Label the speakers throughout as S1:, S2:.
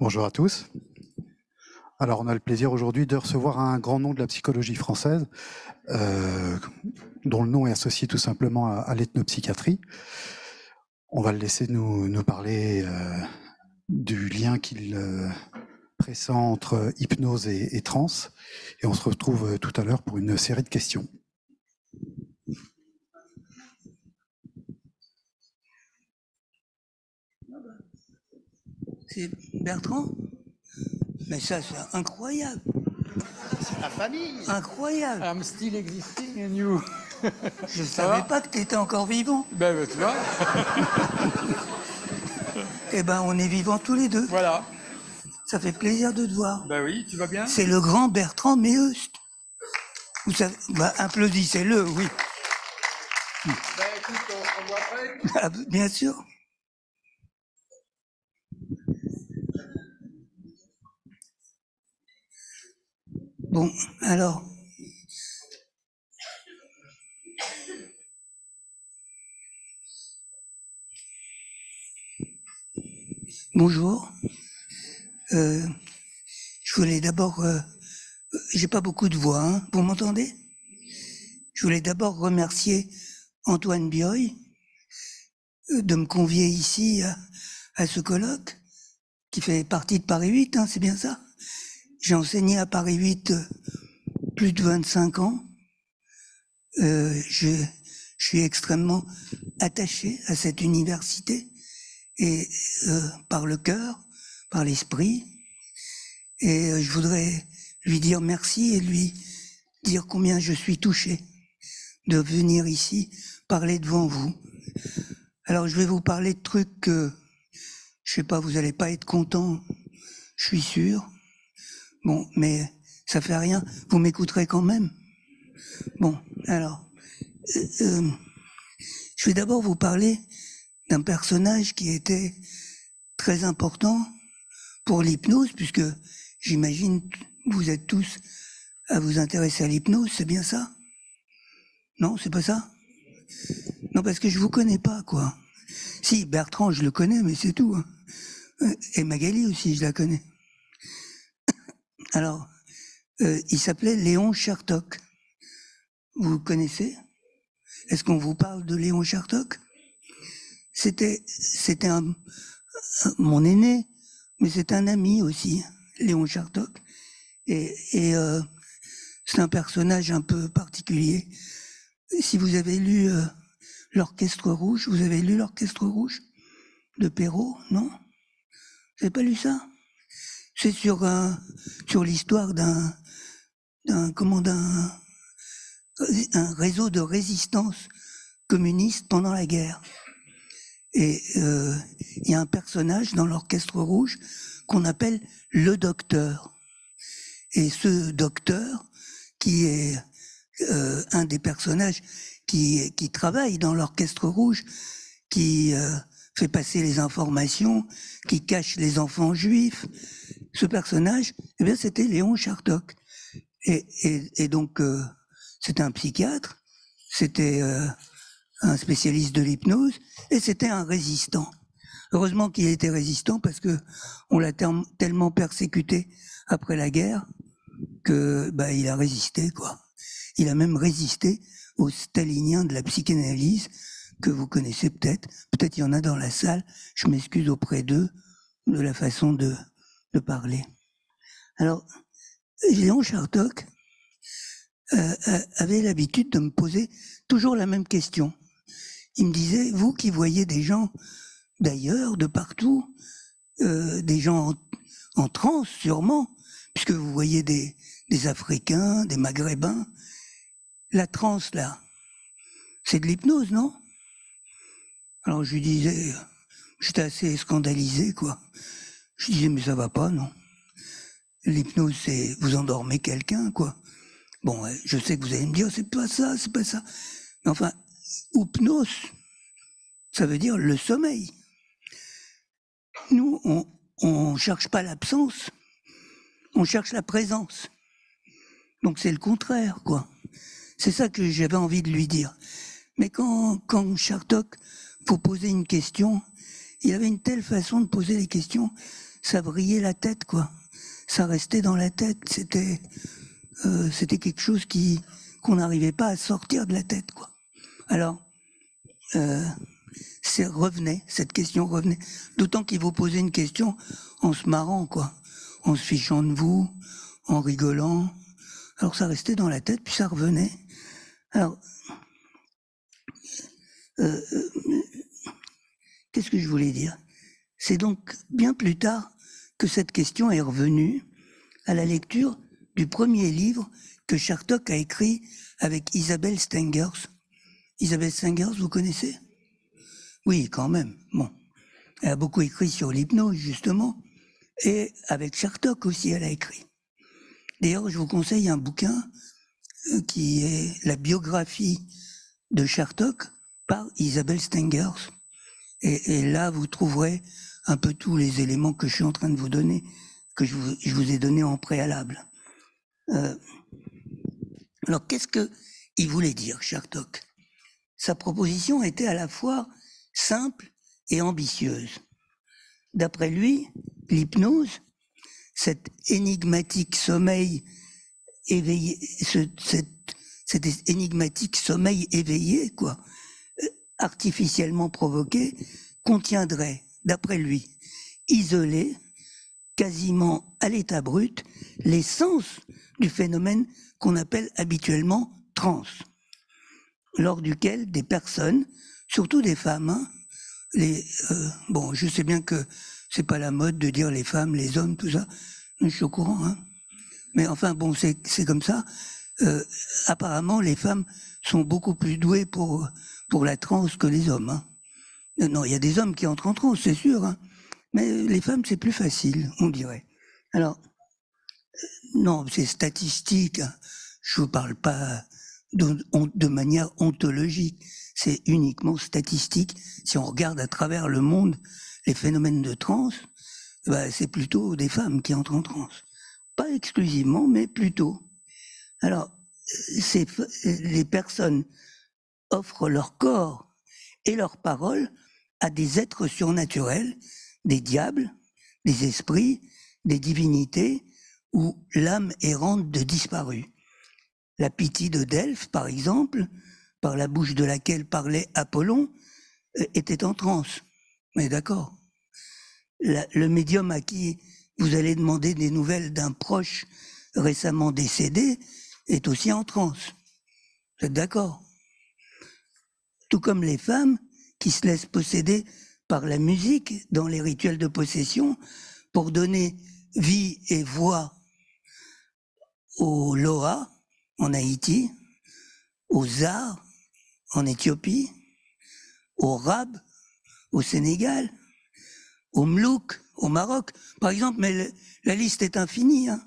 S1: Bonjour à tous. Alors, on a le plaisir aujourd'hui de recevoir un grand nom de la psychologie française, dont le nom est associé tout simplement à l'ethnopsychiatrie. On va le laisser nous parler du lien qu'il pressent entre hypnose et transe. Et on se retrouve tout à l'heure pour une série de questions.
S2: C'est Bertrand? Mais ça, c'est incroyable.
S3: C'est la famille.
S2: Incroyable.
S4: I'm still existing and you.
S2: Je savais pas que tu étais encore vivant.
S4: Ben, tu vois.
S2: Eh ben, on est vivants tous les deux.
S4: Voilà.
S2: Ça fait plaisir de te voir.
S4: Ben oui, tu vas bien?
S2: C'est le grand Bertrand Méheust. Vous savez, applaudissez-le, oui.
S4: Ben écoute, on se revoit après.
S2: Ah, bien sûr. Bon, alors. Bonjour. Je voulais d'abord... j'ai pas beaucoup de voix, hein. Vous m'entendez? Je voulais d'abord remercier Antoine Bioy de me convier ici à ce colloque qui fait partie de Paris 8, hein, c'est bien ça? J'ai enseigné à Paris 8 plus de 25 ans. Je suis extrêmement attaché à cette université, et par le cœur, par l'esprit. Et je voudrais lui dire merci et lui dire combien je suis touché de venir ici parler devant vous. Alors je vais vous parler de trucs que, je sais pas, vous allez pas être content, je suis sûr. Bon, mais ça fait rien, vous m'écouterez quand même. Bon, alors, je vais d'abord vous parler d'un personnage qui était très important pour l'hypnose, puisque j'imagine vous êtes tous à vous intéresser à l'hypnose, c'est bien ça? Non, c'est pas ça? Non, parce que je vous connais pas, quoi. Si, Bertrand, je le connais, mais c'est tout. Hein. Et Magali aussi, je la connais. Alors, il s'appelait Léon Chertok. Vous connaissez? Est-ce qu'on vous parle de Léon Chertok? C'était mon aîné, mais c'est un ami aussi, Léon Chertok. Et c'est un personnage un peu particulier. Si vous avez lu L'Orchestre Rouge, vous avez lu L'Orchestre Rouge de Perrault, non? Vous n'avez pas lu ça? C'est sur l'histoire d'un réseau de résistance communiste pendant la guerre. Et il y a un personnage dans l'Orchestre Rouge qu'on appelle le docteur. Et ce docteur, qui est un des personnages qui travaille dans l'Orchestre Rouge, qui fait passer les informations, qui cache les enfants juifs, ce personnage, eh bien, c'était Léon Chertok. Et donc, c'était un psychiatre, c'était un spécialiste de l'hypnose, et c'était un résistant. Heureusement qu'il était résistant, parce que on l'a tellement persécuté après la guerre que il a résisté, quoi. Il a même résisté aux staliniens de la psychanalyse que vous connaissez peut-être. Peut-être il y en a dans la salle. Je m'excuse auprès d'eux de la façon de parler. Alors, Léon Chertok avait l'habitude de me poser toujours la même question. Il me disait, vous qui voyez des gens d'ailleurs, de partout, des gens en transe sûrement, puisque vous voyez des Africains, des Maghrébins, la transe là, c'est de l'hypnose, non? Alors je lui disais, j'étais assez scandalisé, quoi. Je disais, mais ça va pas, non? L'hypnose, c'est vous endormez quelqu'un, quoi. Bon, je sais que vous allez me dire, c'est pas ça, c'est pas ça. Mais enfin, hypnose, ça veut dire le sommeil. Nous, on cherche pas l'absence, on cherche la présence. Donc c'est le contraire, quoi. C'est ça que j'avais envie de lui dire. Mais quand Chertok vous posait une question, il avait une telle façon de poser les questions, ça vrillait la tête, quoi. Ça restait dans la tête. C'était quelque chose qu'on n'arrivait pas à sortir de la tête, quoi. Alors, cette question revenait. D'autant qu'il vous posait une question en se marrant, quoi. En se fichant de vous, en rigolant. Alors ça restait dans la tête, puis ça revenait. Alors, qu'est-ce que je voulais dire? C'est donc bien plus tard que cette question est revenue à la lecture du premier livre que Chartok a écrit avec Isabelle Stengers. Isabelle Stengers, vous connaissez? Oui, quand même. Bon, elle a beaucoup écrit sur l'hypnose, justement, et avec Chartok aussi, elle a écrit. D'ailleurs, je vous conseille un bouquin qui est la biographie de Chartok par Isabelle Stengers. Et là, vous trouverez un peu tous les éléments que je suis en train de vous donner, que je vous ai donnés en préalable. Alors, qu'est-ce qu'il voulait dire, Chartok? Sa proposition était à la fois simple et ambitieuse. D'après lui, l'hypnose, cet énigmatique sommeil éveillé, cet énigmatique sommeil éveillé, quoi, artificiellement provoqué, contiendrait, d'après lui, isolé, quasiment à l'état brut, l'essence du phénomène qu'on appelle habituellement transe, lors duquel des personnes, surtout des femmes, hein, bon, je sais bien que c'est pas la mode de dire les femmes, les hommes, tout ça, je suis au courant, hein. Mais enfin, bon, c'est comme ça. Apparemment, les femmes sont beaucoup plus douées pour la transe que les hommes, hein. Non, il y a des hommes qui entrent en transe, c'est sûr, hein. Mais les femmes, c'est plus facile, on dirait. Alors, non, c'est statistique, hein. Je vous parle pas de manière ontologique, c'est uniquement statistique. Si on regarde à travers le monde les phénomènes de transe, bah, c'est plutôt des femmes qui entrent en transe. Pas exclusivement, mais plutôt. Alors, les personnes offrent leur corps et leurs paroles à des êtres surnaturels, des diables, des esprits, des divinités ou l'âme errante de disparus. La Pythie de Delphes, par exemple, par la bouche de laquelle parlait Apollon, était en transe. Mais d'accord. Le médium à qui vous allez demander des nouvelles d'un proche récemment décédé est aussi en transe. Vous êtes d'accord? Tout comme les femmes qui se laissent posséder par la musique dans les rituels de possession pour donner vie et voix aux Loa en Haïti, aux Zars en Éthiopie, aux Rab au Sénégal, aux Mlouks au Maroc, par exemple, mais la liste est infinie, hein.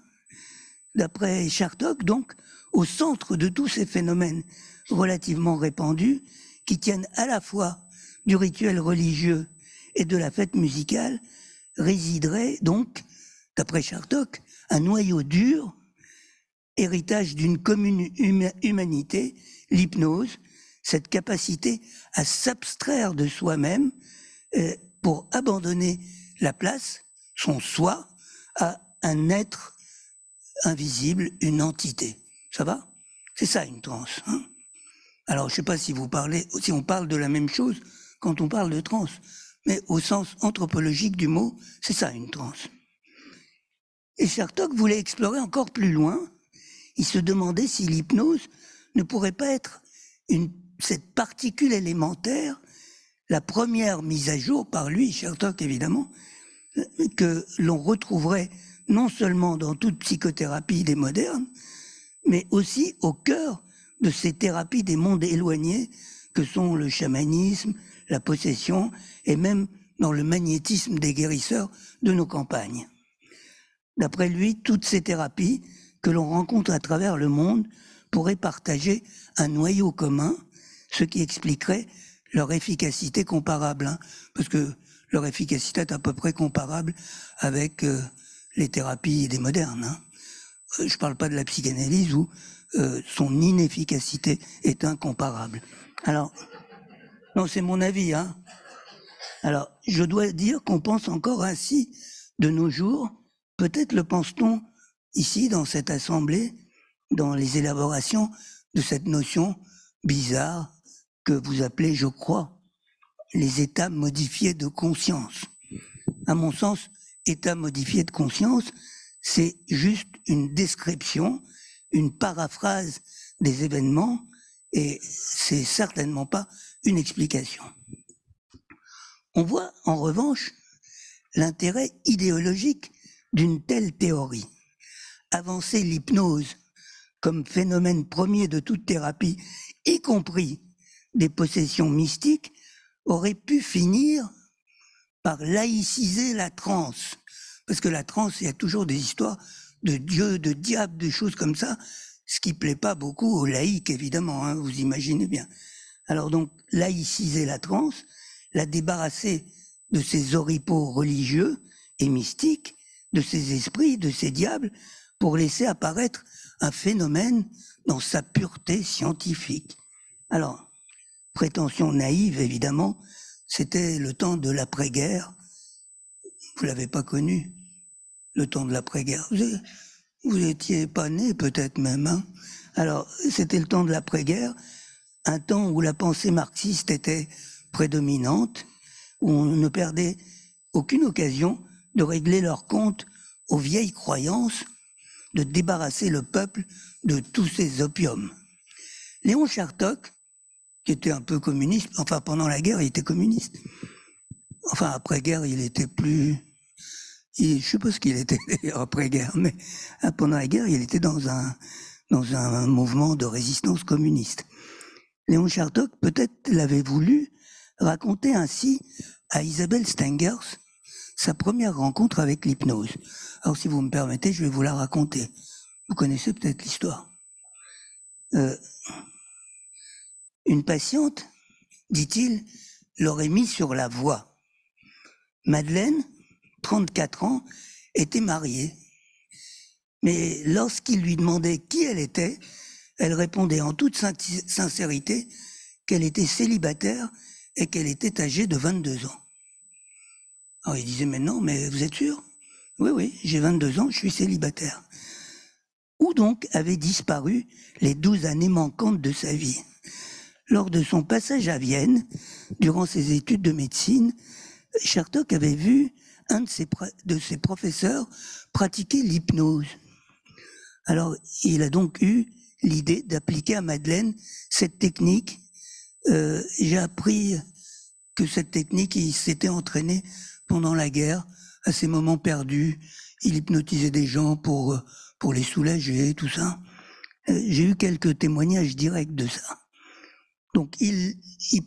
S2: D'après Chartok, donc, au centre de tous ces phénomènes relativement répandus, qui tiennent à la fois du rituel religieux et de la fête musicale, résiderait donc, d'après Chartok, un noyau dur, héritage d'une commune humanité, l'hypnose, cette capacité à s'abstraire de soi-même pour abandonner la place, son soi, à un être invisible, une entité. Ça va? C'est ça une transe, hein? Alors, je ne sais pas si on parle de la même chose quand on parle de transe, mais au sens anthropologique du mot, c'est ça une transe. Et Chartok voulait explorer encore plus loin. Il se demandait si l'hypnose ne pourrait pas être cette particule élémentaire, la première mise à jour par lui, Chartok évidemment, que l'on retrouverait non seulement dans toute psychothérapie des modernes, mais aussi au cœur de ces thérapies des mondes éloignés que sont le chamanisme, la possession et même dans le magnétisme des guérisseurs de nos campagnes. D'après lui, toutes ces thérapies que l'on rencontre à travers le monde pourraient partager un noyau commun, ce qui expliquerait leur efficacité comparable, hein, parce que leur efficacité est à peu près comparable avec les thérapies des modernes, hein. Je ne parle pas de la psychanalyse où son inefficacité est incomparable. Alors, non, c'est mon avis, hein. Alors, je dois dire qu'on pense encore ainsi de nos jours, peut-être le pense-t-on ici, dans cette assemblée, dans les élaborations de cette notion bizarre que vous appelez, je crois, les états modifiés de conscience. À mon sens, état modifié de conscience, c'est juste une description, une paraphrase des événements, et c'est certainement pas une explication. On voit en revanche l'intérêt idéologique d'une telle théorie. Avancer l'hypnose comme phénomène premier de toute thérapie, y compris des possessions mystiques, aurait pu finir par laïciser la transe. Parce que la transe, il y a toujours des histoires de dieux, de diables, des choses comme ça, ce qui plaît pas beaucoup aux laïcs, évidemment, hein, vous imaginez bien. Alors donc, laïciser la transe, la débarrasser de ces oripeaux religieux et mystiques, de ces esprits, de ces diables, pour laisser apparaître un phénomène dans sa pureté scientifique. Alors, prétention naïve, évidemment, c'était le temps de l'après-guerre. Vous l'avez pas connu, le temps de l'après-guerre. Vous étiez pas né, peut-être même, hein. Alors, c'était le temps de l'après-guerre, un temps où la pensée marxiste était prédominante, où on ne perdait aucune occasion de régler leur compte aux vieilles croyances, de débarrasser le peuple de tous ces opiums. Léon Chartok, qui était un peu communiste, enfin pendant la guerre il était communiste, enfin après-guerre il était plus... je sais pas ce qu'il était après-guerre, mais pendant la guerre il était dans un mouvement de résistance communiste. Léon Chartok peut-être l'avait voulu raconter ainsi à Isabelle Stengers sa première rencontre avec l'hypnose. Alors si vous me permettez, je vais vous la raconter. Vous connaissez peut-être l'histoire. Une patiente, dit-il, l'aurait mis sur la voie. Madeleine, 34 ans, était mariée. Mais lorsqu'il lui demandait qui elle était, elle répondait en toute sincérité qu'elle était célibataire et qu'elle était âgée de 22 ans. Alors il disait, mais non, mais vous êtes sûr? Oui, oui, j'ai 22 ans, je suis célibataire. Où donc avaient disparu les 12 années manquantes de sa vie? Lors de son passage à Vienne, durant ses études de médecine, Chartok avait vu un de ses professeurs pratiquer l'hypnose. Alors, il a donc eu l'idée d'appliquer à Madeleine cette technique. J'ai appris que cette technique, il s'était entraîné pendant la guerre, à ses moments perdus. Il hypnotisait des gens pour les soulager, tout ça. J'ai eu quelques témoignages directs de ça. Donc, il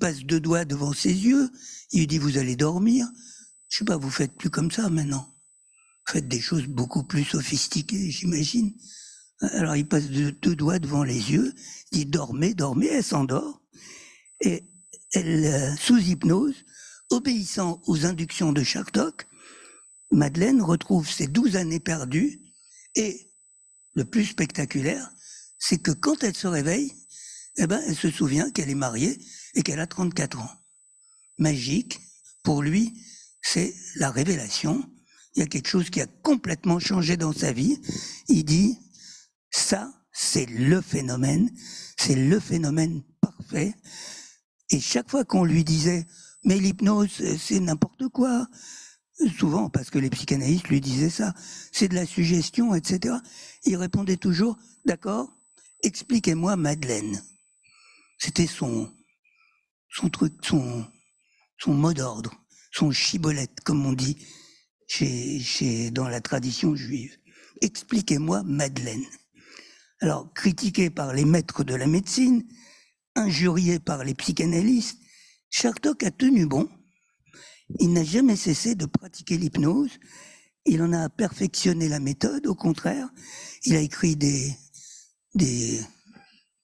S2: passe 2 doigts devant ses yeux, il lui dit « vous allez dormir ». Je sais pas, vous faites plus comme ça maintenant. Vous faites des choses beaucoup plus sophistiquées, j'imagine. Alors, il passe 2 doigts devant les yeux, il dit « dormez, dormez », elle s'endort. Et elle, sous hypnose, obéissant aux inductions de Chartok, Madeleine retrouve ses 12 années perdues et, le plus spectaculaire, c'est que quand elle se réveille, eh ben, elle se souvient qu'elle est mariée et qu'elle a 34 ans. Magique, pour lui, c'est la révélation. Il y a quelque chose qui a complètement changé dans sa vie. Il dit, ça, c'est le phénomène parfait. Et chaque fois qu'on lui disait, mais l'hypnose, c'est n'importe quoi, souvent parce que les psychanalystes lui disaient ça, c'est de la suggestion, etc. Il répondait toujours, d'accord, expliquez-moi Madeleine. C'était son truc, son mot d'ordre, son chibolette, comme on dit dans la tradition juive. Expliquez-moi Madeleine. Alors, critiqué par les maîtres de la médecine, injurié par les psychanalystes, Chartok a tenu bon. Il n'a jamais cessé de pratiquer l'hypnose. Il en a perfectionné la méthode, au contraire. Il a écrit des...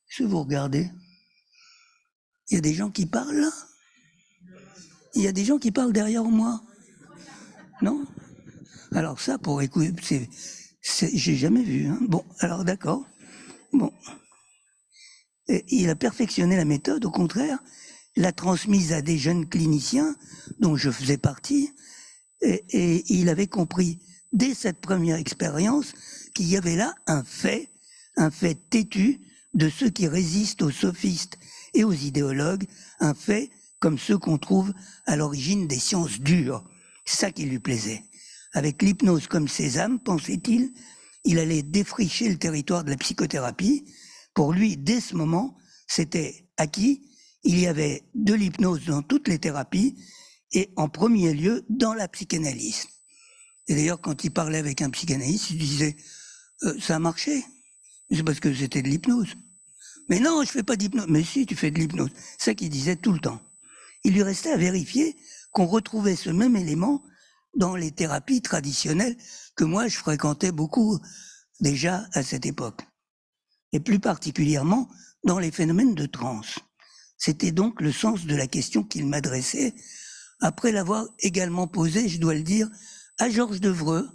S2: Si vous regardez, il y a des gens qui parlent là? Il y a des gens qui parlent derrière moi? Non? Alors ça, pour écouter, j'ai jamais vu. Hein. Bon, alors d'accord. Bon. Et il a perfectionné la méthode, au contraire, l'a transmise à des jeunes cliniciens, dont je faisais partie, Et il avait compris dès cette première expérience qu'il y avait là un fait têtu de ceux qui résistent aux sophistes et aux idéologues, un fait comme ceux qu'on trouve à l'origine des sciences dures. C'est ça qui lui plaisait. Avec l'hypnose comme sésame, pensait-il, il allait défricher le territoire de la psychothérapie. Pour lui, dès ce moment, c'était acquis. Il y avait de l'hypnose dans toutes les thérapies et en premier lieu dans la psychanalyse. Et d'ailleurs, quand il parlait avec un psychanalyste, il disait ça a marché. C'est parce que c'était de l'hypnose. Mais non, je fais pas d'hypnose. Mais si, tu fais de l'hypnose. C'est ça qu'il disait tout le temps. Il lui restait à vérifier qu'on retrouvait ce même élément dans les thérapies traditionnelles que moi, je fréquentais beaucoup déjà à cette époque. Et plus particulièrement dans les phénomènes de transe. C'était donc le sens de la question qu'il m'adressait, après l'avoir également posée, je dois le dire, à Georges Devreux,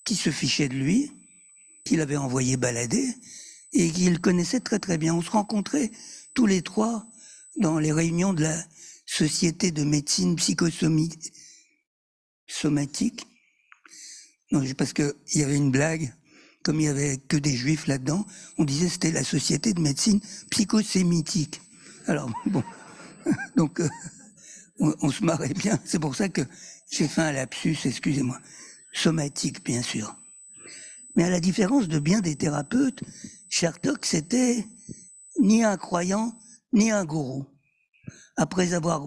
S2: qui se fichait de lui, qu'il avait envoyé balader, et qu'il connaissait très très bien. On se rencontrait tous les trois dans les réunions de la Société de médecine psychosomatique. Non, parce qu'il y avait une blague, comme il n'y avait que des juifs là-dedans, on disait que c'était la Société de médecine psychosémitique. Alors, bon, donc on se marrait bien, c'est pour ça que j'ai fait un lapsus, excusez-moi. Somatique, bien sûr. Mais à la différence de bien des thérapeutes, Chertok, c'était ni un croyant, ni un gourou. Après avoir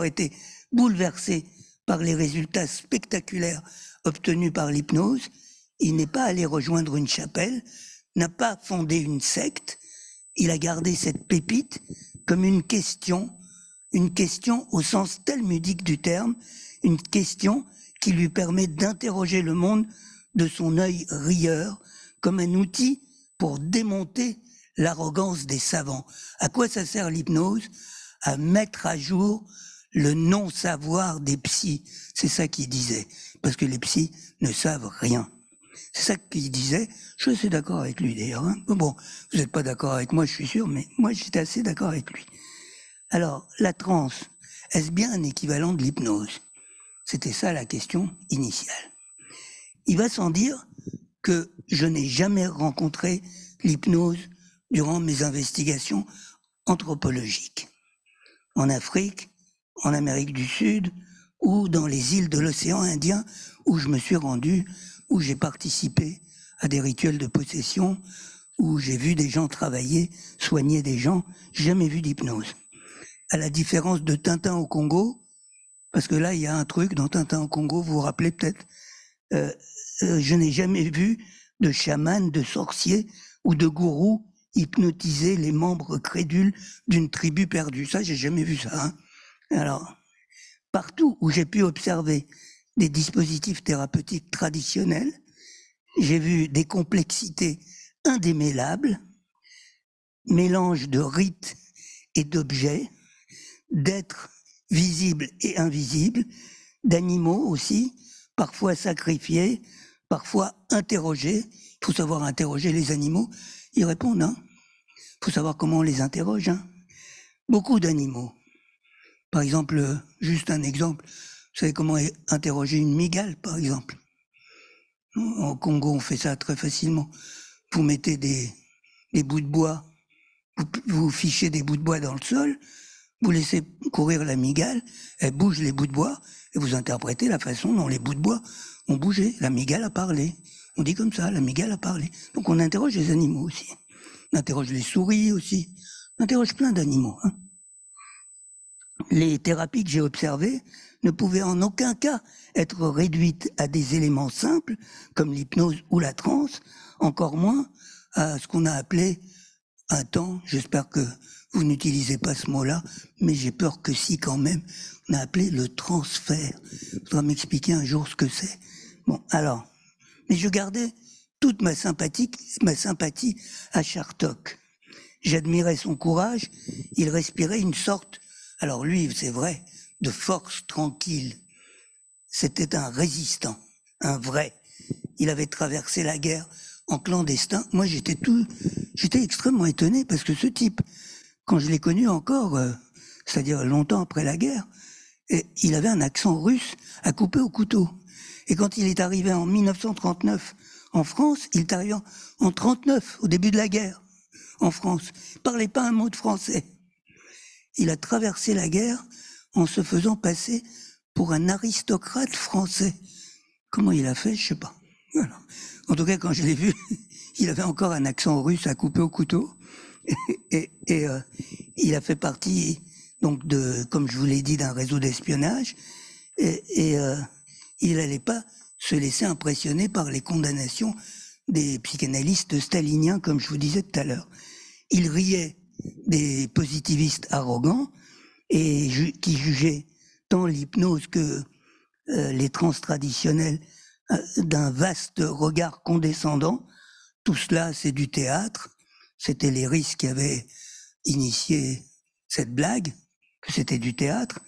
S2: été bouleversé par les résultats spectaculaires obtenus par l'hypnose, il n'est pas allé rejoindre une chapelle, n'a pas fondé une secte, il a gardé cette pépite comme une question au sens talmudique du terme, une question qui lui permet d'interroger le monde de son œil rieur, comme un outil pour démonter l'arrogance des savants. À quoi ça sert l'hypnose? À mettre à jour le non-savoir des psys. C'est ça qu'il disait, parce que les psys ne savent rien. C'est ça qu'il disait. Je suis d'accord avec lui d'ailleurs. Hein. Bon, vous n'êtes pas d'accord avec moi, je suis sûr, mais moi j'étais assez d'accord avec lui. Alors, la transe, est-ce bien un équivalent de l'hypnose? C'était ça la question initiale. Il va sans dire que je n'ai jamais rencontré l'hypnose durant mes investigations anthropologiques. En Afrique, en Amérique du Sud ou dans les îles de l'océan Indien où je me suis rendu, où j'ai participé à des rituels de possession, où j'ai vu des gens travailler, soigner des gens, jamais vu d'hypnose. À la différence de Tintin au Congo, parce que là il y a un truc dans Tintin au Congo, vous vous rappelez peut-être, je n'ai jamais vu de chaman, de sorcier ou de gourou hypnotiser les membres crédules d'une tribu perdue. Ça, j'ai jamais vu ça. Hein. Alors, partout où j'ai pu observer des dispositifs thérapeutiques traditionnels, j'ai vu des complexités indémêlables, mélange de rites et d'objets, d'êtres visibles et invisibles, d'animaux aussi, parfois sacrifiés, parfois interrogés. Il faut savoir interroger les animaux. Ils répondent, hein. Il faut savoir comment on les interroge. Hein. Beaucoup d'animaux. Par exemple, juste un exemple, vous savez comment interroger une mygale, par exemple. Au Congo, on fait ça très facilement. Vous mettez des bouts de bois, vous fichez des bouts de bois dans le sol, vous laissez courir la mygale, elle bouge les bouts de bois, et vous interprétez la façon dont les bouts de bois ont bougé. La mygale a parlé. On dit comme ça, la mygale a parlé. Donc on interroge les animaux aussi. On interroge les souris aussi. On interroge plein d'animaux. Hein. Les thérapies que j'ai observées ne pouvaient en aucun cas être réduites à des éléments simples, comme l'hypnose ou la transe, encore moins à ce qu'on a appelé un temps, j'espère que vous n'utilisez pas ce mot-là, mais j'ai peur que si quand même, on a appelé le transfert. Il faudra m'expliquer un jour ce que c'est. Bon, alors, mais je gardais toute ma sympathie à Chertok. J'admirais son courage, il respirait une sorte, alors lui, c'est vrai, de force tranquille. C'était un résistant, un vrai. Il avait traversé la guerre en clandestin. Moi, j'étais extrêmement étonné parce que ce type, quand je l'ai connu encore, c'est-à-dire longtemps après la guerre, Et il avait un accent russe à couper au couteau. Et quand il est arrivé en 1939 en France, il est arrivé en 1939, au début de la guerre, en France. Il ne parlait pas un mot de français. Il a traversé la guerre en se faisant passer pour un aristocrate français. Comment il a fait, je ne sais pas. Voilà. En tout cas, quand je l'ai vu, il avait encore un accent russe à couper au couteau. Et il a fait partie, donc, comme je vous l'ai dit, d'un réseau d'espionnage. Et il n'allait pas se laisser impressionner par les condamnations des psychanalystes staliniens, comme je vous disais tout à l'heure. Il riait des positivistes arrogants et qui jugeaient tant l'hypnose que les trans traditionnels d'un vaste regard condescendant. Tout cela, c'est du théâtre. C'était les risques qui avaient initié cette blague, que c'était du théâtre.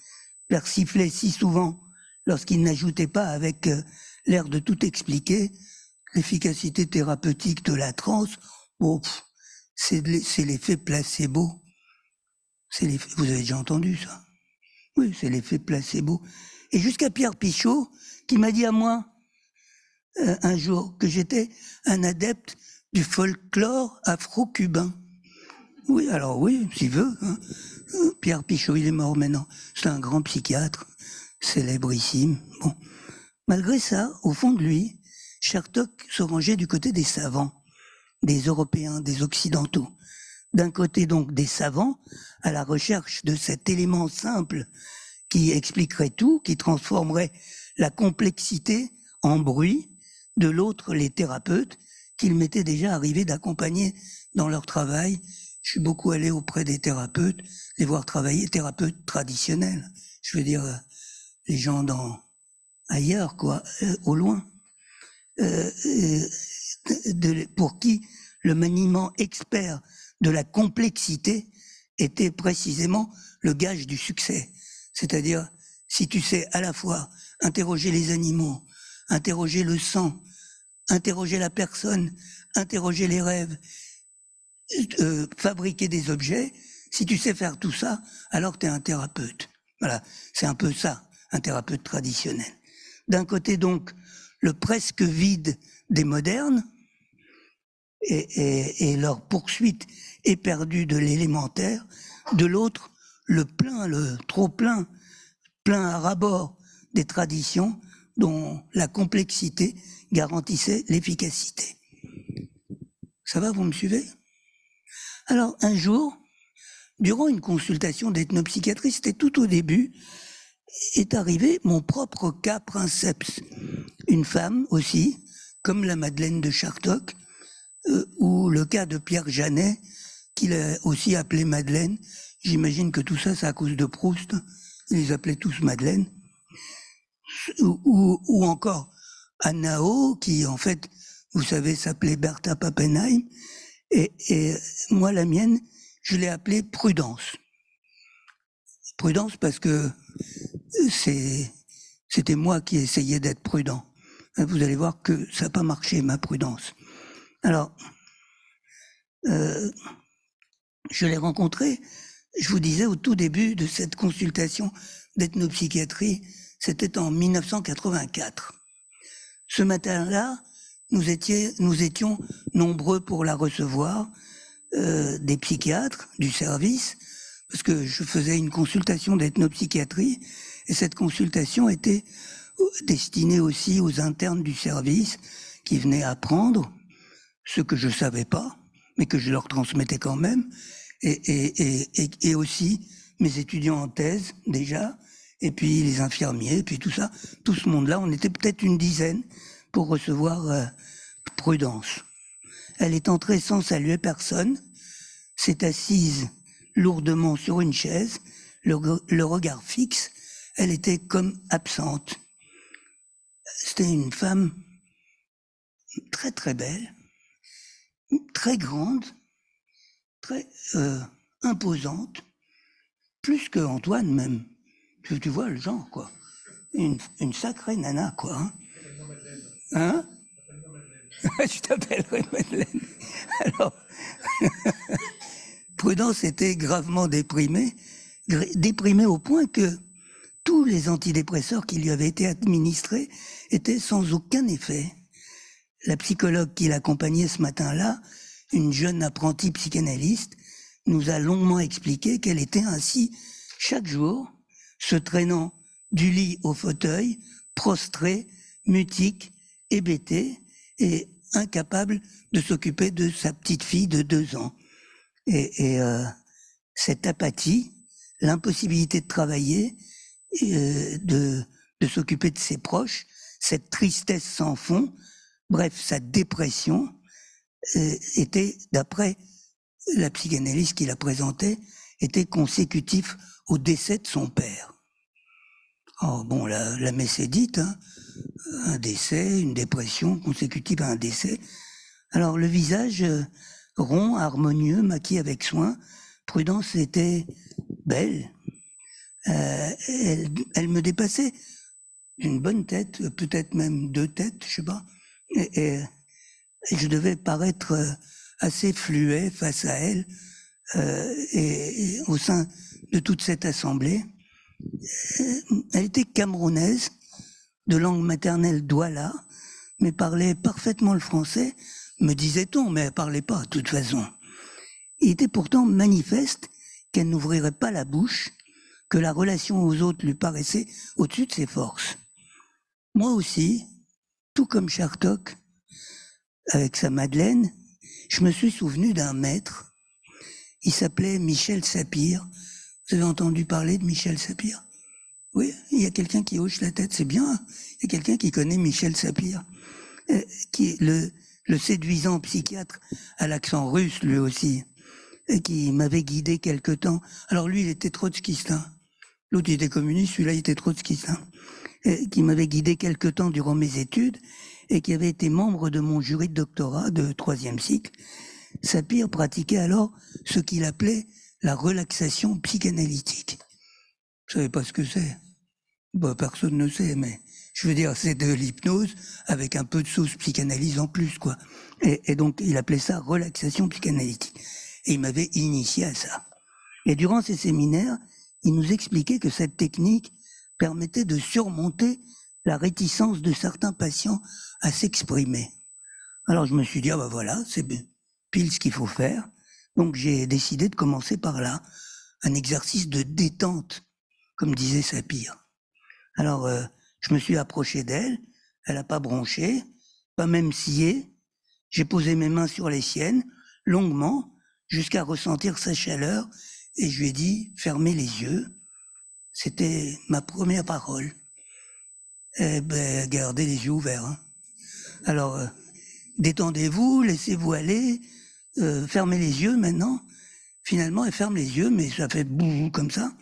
S2: Persiflait si souvent lorsqu'il n'ajoutait pas avec l'air de tout expliquer l'efficacité thérapeutique de la transe. Bon, c'est l'effet placebo. Vous avez déjà entendu ça? Oui, c'est l'effet placebo. Et jusqu'à Pierre Pichot, qui m'a dit à moi un jour que j'étais un adepte du folklore afro-cubain. Oui, alors oui, s'il veut. Hein. Pierre Pichot, il est mort maintenant. C'est un grand psychiatre, célébrissime. Bon. Malgré ça, au fond de lui, Chertok se rangeait du côté des savants, des Européens, des Occidentaux. D'un côté donc des savants, à la recherche de cet élément simple qui expliquerait tout, qui transformerait la complexité en bruit. De l'autre, les thérapeutes, qu'il m'était déjà arrivé d'accompagner dans leur travail. Je suis beaucoup allé auprès des thérapeutes, les voir travailler, thérapeutes traditionnels. Je veux dire, les gens ailleurs, quoi, au loin. Pour qui le maniement expert de la complexité était précisément le gage du succès. C'est-à-dire, si tu sais à la fois interroger les animaux, interroger le sang, interroger la personne, interroger les rêves, fabriquer des objets, si tu sais faire tout ça, alors tu es un thérapeute. Voilà, c'est un peu ça, un thérapeute traditionnel. D'un côté donc, le presque vide des modernes et leur poursuite éperdue de l'élémentaire, de l'autre, le plein, le trop plein à ras-bord des traditions dont la complexité garantissait l'efficacité. Ça va, vous me suivez? Alors, un jour, durant une consultation d'ethnopsychiatrie, c'était tout au début, est arrivé mon propre cas princeps. Une femme aussi, comme la Madeleine de Chertok, ou le cas de Pierre Janet, qu'il a aussi appelé Madeleine. J'imagine que tout ça, c'est à cause de Proust. Ils les appelaient tous Madeleine. Ou encore Annao, qui en fait, vous savez, s'appelait Bertha Pappenheim. Et moi, la mienne, je l'ai appelée Prudence. Prudence parce que c'était moi qui essayais d'être prudent. Vous allez voir que ça n'a pas marché, ma prudence. Alors, je l'ai rencontré, je vous disais, au tout début de cette consultation d'ethnopsychiatrie, c'était en 1984. Ce matin-là, nous étions nombreux pour la recevoir, des psychiatres du service, parce que je faisais une consultation d'ethnopsychiatrie, et cette consultation était destinée aussi aux internes du service qui venaient apprendre ce que je ne savais pas, mais que je leur transmettais quand même, et aussi mes étudiants en thèse déjà, et puis les infirmiers, et puis tout ça, tout ce monde-là, on était peut-être une dizaine pour recevoir Prudence. Elle est entrée sans saluer personne, s'est assise lourdement sur une chaise, le regard fixe, elle était comme absente. C'était une femme très très belle, très grande, très imposante, plus que Antoine même. Tu vois le genre, quoi. Une sacrée nana, quoi. Hein? Je t'appellerai Madeleine. Alors, Prudence était gravement déprimée au point que tous les antidépresseurs qui lui avaient été administrés étaient sans aucun effet. La psychologue qui l'accompagnait ce matin-là, une jeune apprentie psychanalyste, nous a longuement expliqué qu'elle était ainsi chaque jour, se traînant du lit au fauteuil, prostrée, mutique, hébétée et incapable de s'occuper de sa petite fille de 2 ans. Cette apathie, l'impossibilité de travailler, de s'occuper de ses proches, cette tristesse sans fond, bref, sa dépression, était, d'après la psychanalyste qui la présentait, était consécutif au décès de son père. Oh, bon, la messe est dite, hein, un décès, une dépression consécutive à un décès. Alors le visage rond, harmonieux, maquillé avec soin, Prudence était belle. Elle me dépassait d'une bonne tête, peut-être même 2 têtes, je sais pas. Et je devais paraître assez fluet face à elle et au sein de toute cette assemblée. Elle était camerounaise, de langue maternelle douala, mais parlait parfaitement le français, me disait-on, mais elle parlait pas de toute façon. Il était pourtant manifeste qu'elle n'ouvrirait pas la bouche, que la relation aux autres lui paraissait au-dessus de ses forces. Moi aussi, tout comme Chartok, avec sa Madeleine, je me suis souvenu d'un maître. Il s'appelait Michel Sapir. Vous avez entendu parler de Michel Sapir? Oui, il y a quelqu'un qui hoche la tête, c'est bien. Il y a quelqu'un qui connaît Michel Sapir, qui est le séduisant psychiatre à l'accent russe, lui aussi, et qui m'avait guidé quelque temps. Alors lui, il était trotskiste, hein. L'autre, il était communiste, celui-là, il était trotskiste, hein. Qui m'avait guidé quelque temps durant mes études et qui avait été membre de mon jury de doctorat de 3e cycle. Sapir pratiquait alors ce qu'il appelait la relaxation psychanalytique. Vous savez pas ce que c'est? Bah, personne ne sait, mais je veux dire, c'est de l'hypnose avec un peu de sauce psychanalyse en plus, quoi. Et donc, il appelait ça relaxation psychanalytique. Et il m'avait initié à ça. Et durant ces séminaires, il nous expliquait que cette technique permettait de surmonter la réticence de certains patients à s'exprimer. Alors je me suis dit, ah ben voilà, c'est pile ce qu'il faut faire. Donc j'ai décidé de commencer par là, un exercice de détente, comme disait Sapir. Alors je me suis approché d'elle, elle n'a pas bronché, pas même scié. J'ai posé mes mains sur les siennes, longuement, jusqu'à ressentir sa chaleur, et je lui ai dit, fermez les yeux. C'était ma première parole. Eh ben, gardez les yeux ouverts, hein. Alors, détendez-vous, laissez-vous aller, fermez les yeux maintenant. Finalement, elle ferme les yeux, mais ça fait bouh comme ça.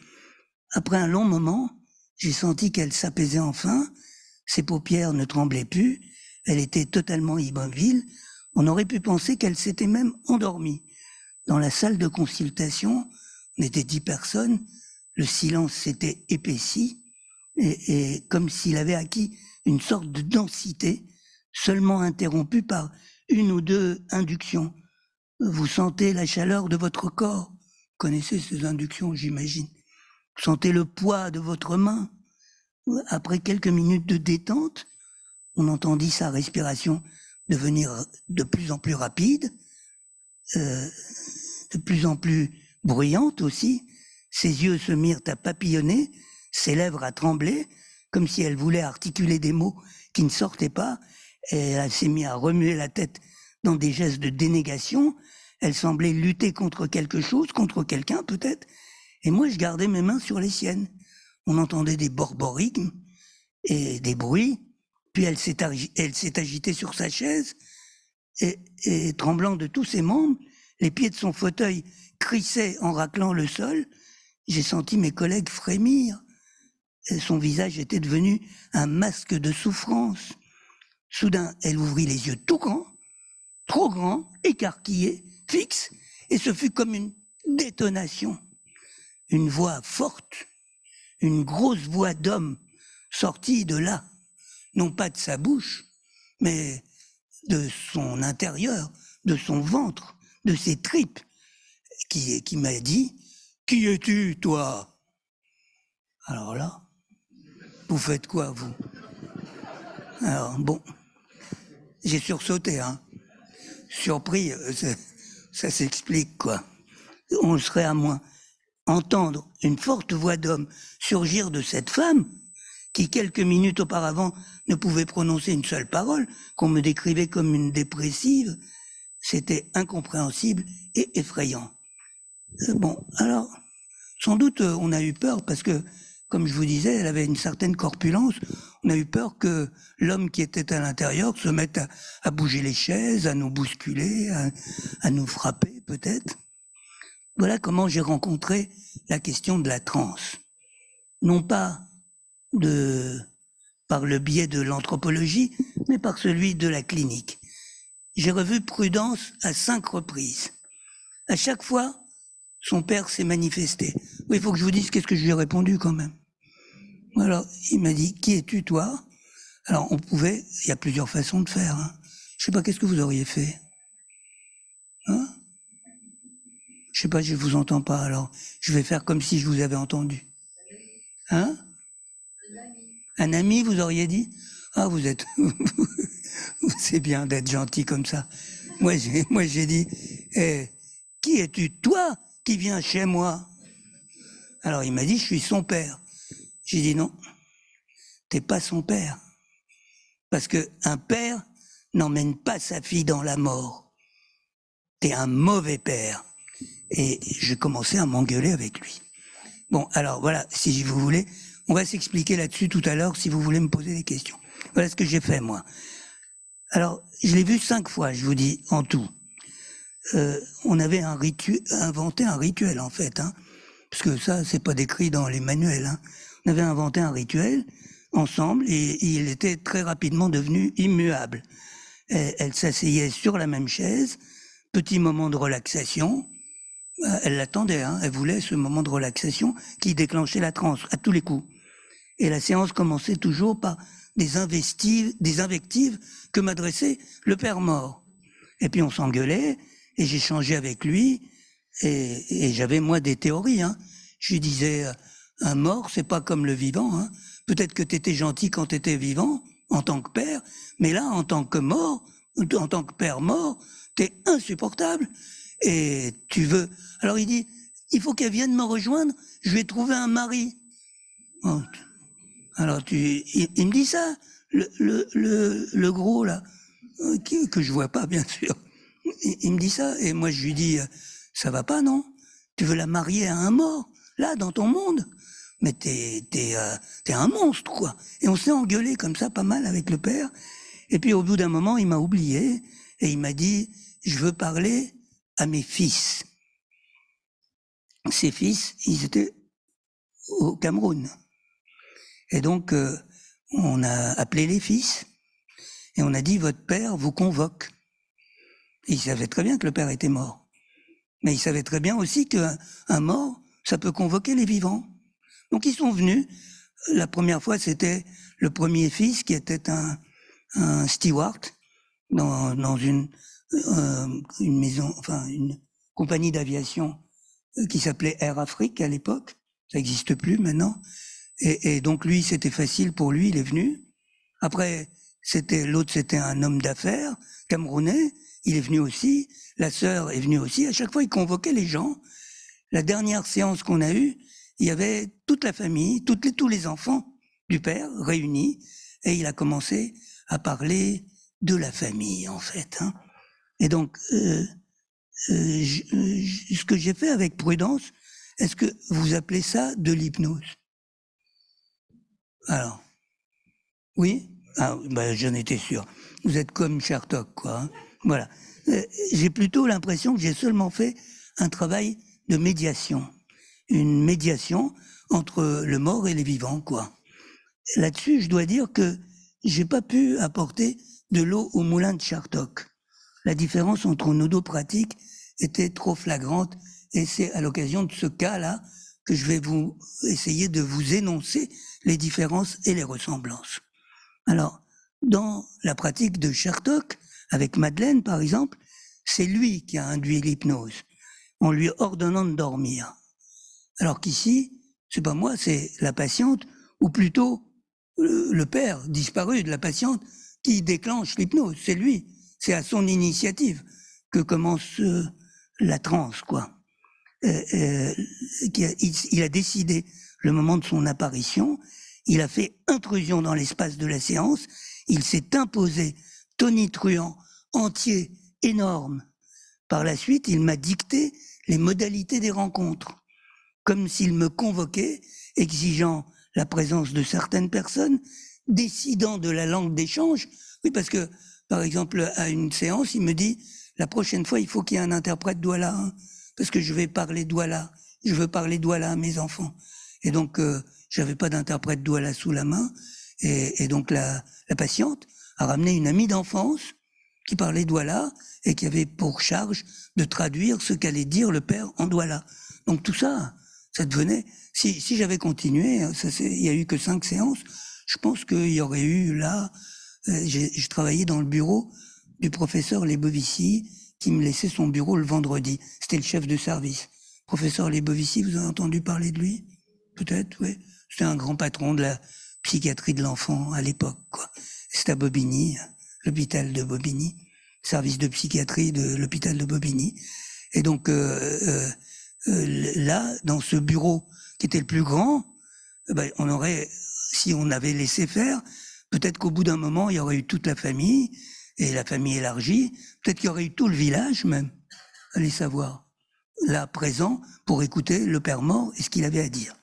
S2: Après un long moment, j'ai senti qu'elle s'apaisait enfin, ses paupières ne tremblaient plus, elle était totalement immobile. On aurait pu penser qu'elle s'était même endormie. Dans la salle de consultation, on était 10 personnes, le silence s'était épaissi, et comme s'il avait acquis une sorte de densité, seulement interrompue par 1 ou 2 inductions. Vous sentez la chaleur de votre corps. Vous connaissez ces inductions, j'imagine. Vous sentez le poids de votre main. Après quelques minutes de détente, on entendit sa respiration devenir de plus en plus rapide, de plus en plus bruyante aussi. Ses yeux se mirent à papillonner, ses lèvres à trembler, comme si elle voulait articuler des mots qui ne sortaient pas, et elle s'est mise à remuer la tête dans des gestes de dénégation. Elle semblait lutter contre quelque chose, contre quelqu'un peut-être, et moi je gardais mes mains sur les siennes. On entendait des borborigmes et des bruits, puis elle s'est agitée sur sa chaise, et tremblant de tous ses membres, les pieds de son fauteuil crissaient en raclant le sol. J'ai senti mes collègues frémir. Et son visage était devenu un masque de souffrance. Soudain, elle ouvrit les yeux tout grands, trop grands, écarquillés, fixes, et ce fut comme une détonation. Une voix forte, une grosse voix d'homme sortit de là, non pas de sa bouche, mais de son intérieur, de son ventre, de ses tripes, qui m'a dit « Qui es-tu, toi ?» Alors là, Vous faites quoi, vous? Alors, bon, j'ai sursauté, hein. Surpris, ça s'explique, quoi. On serait à moins entendre une forte voix d'homme surgir de cette femme qui, quelques minutes auparavant, ne pouvait prononcer une seule parole, qu'on me décrivait comme une dépressive. C'était incompréhensible et effrayant. Bon, alors, sans doute, on a eu peur parce que, comme je vous disais, elle avait une certaine corpulence. On a eu peur que l'homme qui était à l'intérieur se mette à bouger les chaises, à nous bousculer, à nous frapper, peut-être. Voilà comment j'ai rencontré la question de la transe. Non pas par le biais de l'anthropologie, mais par celui de la clinique. J'ai revu Prudence à 5 reprises. À chaque fois, son père s'est manifesté. Oui, il faut que je vous dise qu'est-ce que je lui ai répondu quand même. Alors, il m'a dit, qui es-tu, toi? Alors, il y a plusieurs façons de faire. Hein. Je sais pas, qu'est-ce que vous auriez fait? Hein? Je sais pas, je vous entends pas, alors je vais faire comme si je vous avais entendu. Hein? Un ami, vous auriez dit? Ah, vous êtes... C'est bien d'être gentil comme ça. Moi, j'ai dit, qui es-tu, toi, qui viens chez moi? Alors, il m'a dit, je suis son père. J'ai dit, non, t'es pas son père. Parce qu'un père n'emmène pas sa fille dans la mort. T'es un mauvais père. Et je commençais à m'engueuler avec lui. Bon, alors voilà, si vous voulez, on va s'expliquer là-dessus tout à l'heure, si vous voulez me poser des questions. Voilà ce que j'ai fait, moi. Alors, je l'ai vu 5 fois, je vous dis, en tout. On avait inventé un rituel, en fait, hein, parce que ça, c'est pas décrit dans les manuels. Hein. On avait inventé un rituel ensemble et il était très rapidement devenu immuable. Elle s'asseyait sur la même chaise, petit moment de relaxation. Elle l'attendait, hein, elle voulait ce moment de relaxation qui déclenchait la transe à tous les coups. Et la séance commençait toujours par des invectives que m'adressait le père mort. Et puis on s'engueulait, et j'échangeais avec lui, et j'avais moi des théories. Hein. Je lui disais, un mort, c'est pas comme le vivant. Hein. Peut-être que t'étais gentil quand t'étais vivant, en tant que père, mais là, en tant que mort, en tant que père mort, t'es insupportable. Et tu veux... Alors il dit, il faut qu'elle vienne me rejoindre, je vais trouver un mari. Oh. Alors il me dit ça, le gros là, que je vois pas bien sûr. Il me dit ça, et moi je lui dis, ça va pas non? Tu veux la marier à un mort, là, dans ton monde? Mais t'es un monstre, quoi. Et on s'est engueulé comme ça pas mal avec le père. Et puis au bout d'un moment, il m'a oublié, et il m'a dit, je veux parler à mes fils. Ses fils, ils étaient au Cameroun. Et donc, on a appelé les fils, et on a dit, votre père vous convoque. Et il savait très bien que le père était mort. Mais il savait très bien aussi qu'un mort, ça peut convoquer les vivants. Donc ils sont venus. La première fois, c'était le premier fils qui était un steward dans une maison, enfin une compagnie d'aviation qui s'appelait Air Afrique à l'époque. Ça n'existe plus maintenant. Et donc lui, c'était facile pour lui, il est venu. Après, l'autre, c'était un homme d'affaires camerounais. Il est venu aussi. La sœur est venue aussi. À chaque fois, il convoquait les gens. La dernière séance qu'on a eue, il y avait toute la famille, tous les enfants du père réunis. Et il a commencé à parler de la famille, en fait. Hein. Et donc, ce que j'ai fait avec Prudence, est-ce que vous appelez ça de l'hypnose? Alors, oui? Ah, ben, j'en étais sûr. Vous êtes comme Chertok, quoi. Hein. Voilà. J'ai plutôt l'impression que j'ai seulement fait un travail de médiation. Une médiation entre le mort et les vivants, quoi. Là-dessus, je dois dire que j'ai pas pu apporter de l'eau au moulin de Chertok. La différence entre nos deux pratiques était trop flagrante, et c'est à l'occasion de ce cas-là que je vais essayer de vous énoncer les différences et les ressemblances. Alors, dans la pratique de Chertok, avec Madeleine par exemple, c'est lui qui a induit l'hypnose, en lui ordonnant de dormir. Alors qu'ici, c'est pas moi, c'est la patiente, ou plutôt le père disparu de la patiente qui déclenche l'hypnose. C'est lui. C'est à son initiative que commence la transe, quoi. Il a décidé le moment de son apparition, il a fait intrusion dans l'espace de la séance, il s'est imposé tonitruant, entier, énorme. Par la suite, il m'a dicté les modalités des rencontres, comme s'il me convoquait, exigeant la présence de certaines personnes, décidant de la langue d'échange. Oui, parce que, par exemple, à une séance, il me dit, la prochaine fois, il faut qu'il y ait un interprète douala, hein, parce que je vais parler douala, je veux parler douala à mes enfants. Et donc, j'avais pas d'interprète douala sous la main, et donc la patiente a ramené une amie d'enfance qui parlait douala, et qui avait pour charge de traduire ce qu'allait dire le père en douala. Donc tout ça, ça devenait... Si j'avais continué, il y a eu que 5 séances, je pense qu'il y aurait eu là... je travaillais dans le bureau du professeur Lebovici, qui me laissait son bureau le vendredi. C'était le chef de service. Professeur Lebovici, vous avez entendu parler de lui? Peut-être, oui. C'était un grand patron de la psychiatrie de l'enfant à l'époque, quoi. C'était à Bobigny, l'hôpital de Bobigny, service de psychiatrie de l'hôpital de Bobigny. Et donc là, dans ce bureau qui était le plus grand, on aurait, si on avait laissé faire, peut-être qu'au bout d'un moment, il y aurait eu toute la famille, et la famille élargie, peut-être qu'il y aurait eu tout le village même, allez savoir, là présent, pour écouter le père mort et ce qu'il avait à dire.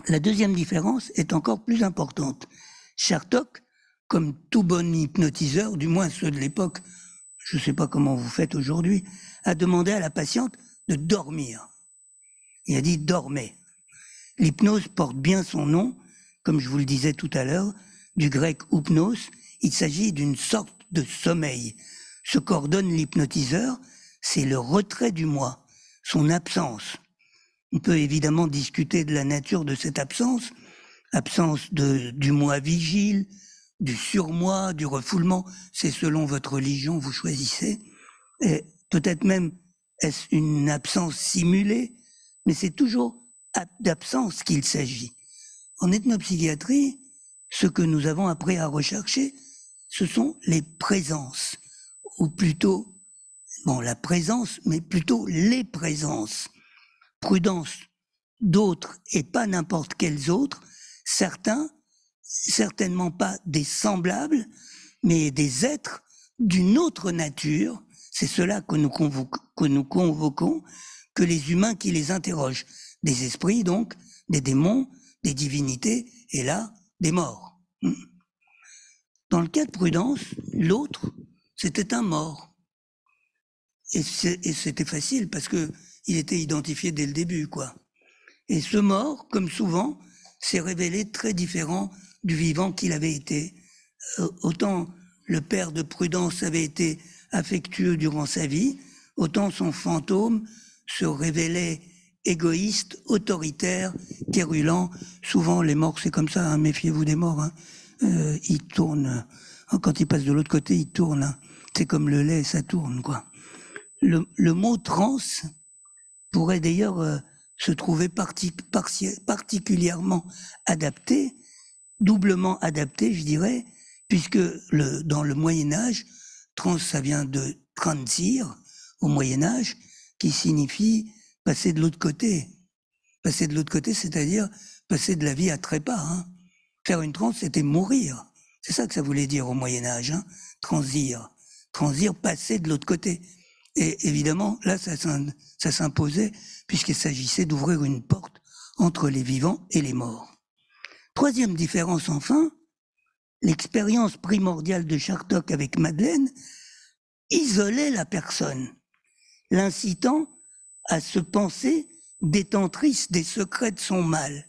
S2: La deuxième différence est encore plus importante. Chartok, comme tout bon hypnotiseur, du moins ceux de l'époque, je ne sais pas comment vous faites aujourd'hui, a demandé à la patiente de dormir. Il a dit « dormez ». L'hypnose porte bien son nom, comme je vous le disais tout à l'heure, du grec « oupnos ». Il s'agit d'une sorte de sommeil. Ce qu'ordonne l'hypnotiseur, c'est le retrait du moi, son absence. On peut évidemment discuter de la nature de cette absence du moi vigile, du surmoi, du refoulement, c'est selon votre religion, vous choisissez. Et peut-être même est-ce une absence simulée, mais c'est toujours d'absence qu'il s'agit. En ethnopsychiatrie, ce que nous avons appris à rechercher, ce sont les présences, ou plutôt, la présence, mais plutôt les présences. Prudence d'autres et pas n'importe quels autres, certains, certainement pas des semblables, mais des êtres d'une autre nature. C'est cela que nous convoquons, que les humains qui les interrogent. Des esprits donc, des démons, des divinités, et là, des morts. Dans le cas de Prudence, l'autre, c'était un mort. Et c'était facile parce que il était identifié dès le début, quoi. Et ce mort, comme souvent, s'est révélé très différent du vivant qu'il avait été. Autant le père de Prudence avait été affectueux durant sa vie, autant son fantôme se révélait égoïste, autoritaire, quérulant. Souvent, les morts, c'est comme ça, hein, méfiez-vous des morts. Hein. Ils tournent. Quand ils passent de l'autre côté, ils tournent. Hein. C'est comme le lait, ça tourne, quoi. Le mot trans pourrait d'ailleurs se trouver particulièrement adapté, doublement adapté, je dirais, puisque dans le Moyen-Âge, trans, ça vient de transir, au Moyen-Âge, qui signifie passer de l'autre côté. Passer de l'autre côté, c'est-à-dire passer de la vie à trépas. Hein. Faire une transe, c'était mourir. C'est ça que ça voulait dire au Moyen-Âge, hein. Transir. Transir, passer de l'autre côté. Et évidemment, là, ça s'imposait, puisqu'il s'agissait d'ouvrir une porte entre les vivants et les morts. Troisième différence, enfin, l'expérience primordiale de Chartok avec Madeleine isolait la personne, l'incitant à se penser détentrice des secrets de son mal.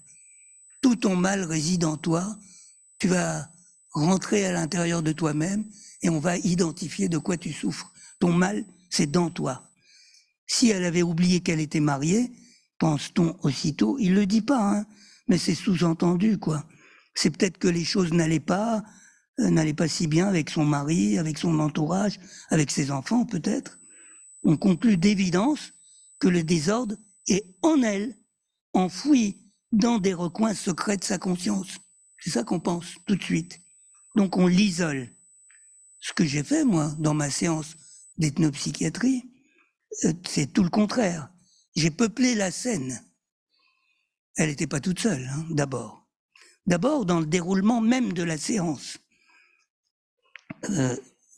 S2: Tout ton mal réside en toi, tu vas rentrer à l'intérieur de toi-même et on va identifier de quoi tu souffres. Ton mal, c'est dans toi. Si elle avait oublié qu'elle était mariée, pense-t-on aussitôt, il le dit pas, hein, mais c'est sous-entendu, quoi. C'est peut-être que les choses n'allaient pas si bien avec son mari, avec son entourage, avec ses enfants, peut-être. On conclut d'évidence que le désordre est en elle, enfoui dans des recoins secrets de sa conscience. C'est ça qu'on pense tout de suite. Donc on l'isole. Ce que j'ai fait, moi, dans ma séance d'ethnopsychiatrie, c'est tout le contraire. J'ai peuplé la scène. Elle n'était pas toute seule, hein, d'abord. D'abord, dans le déroulement même de la séance.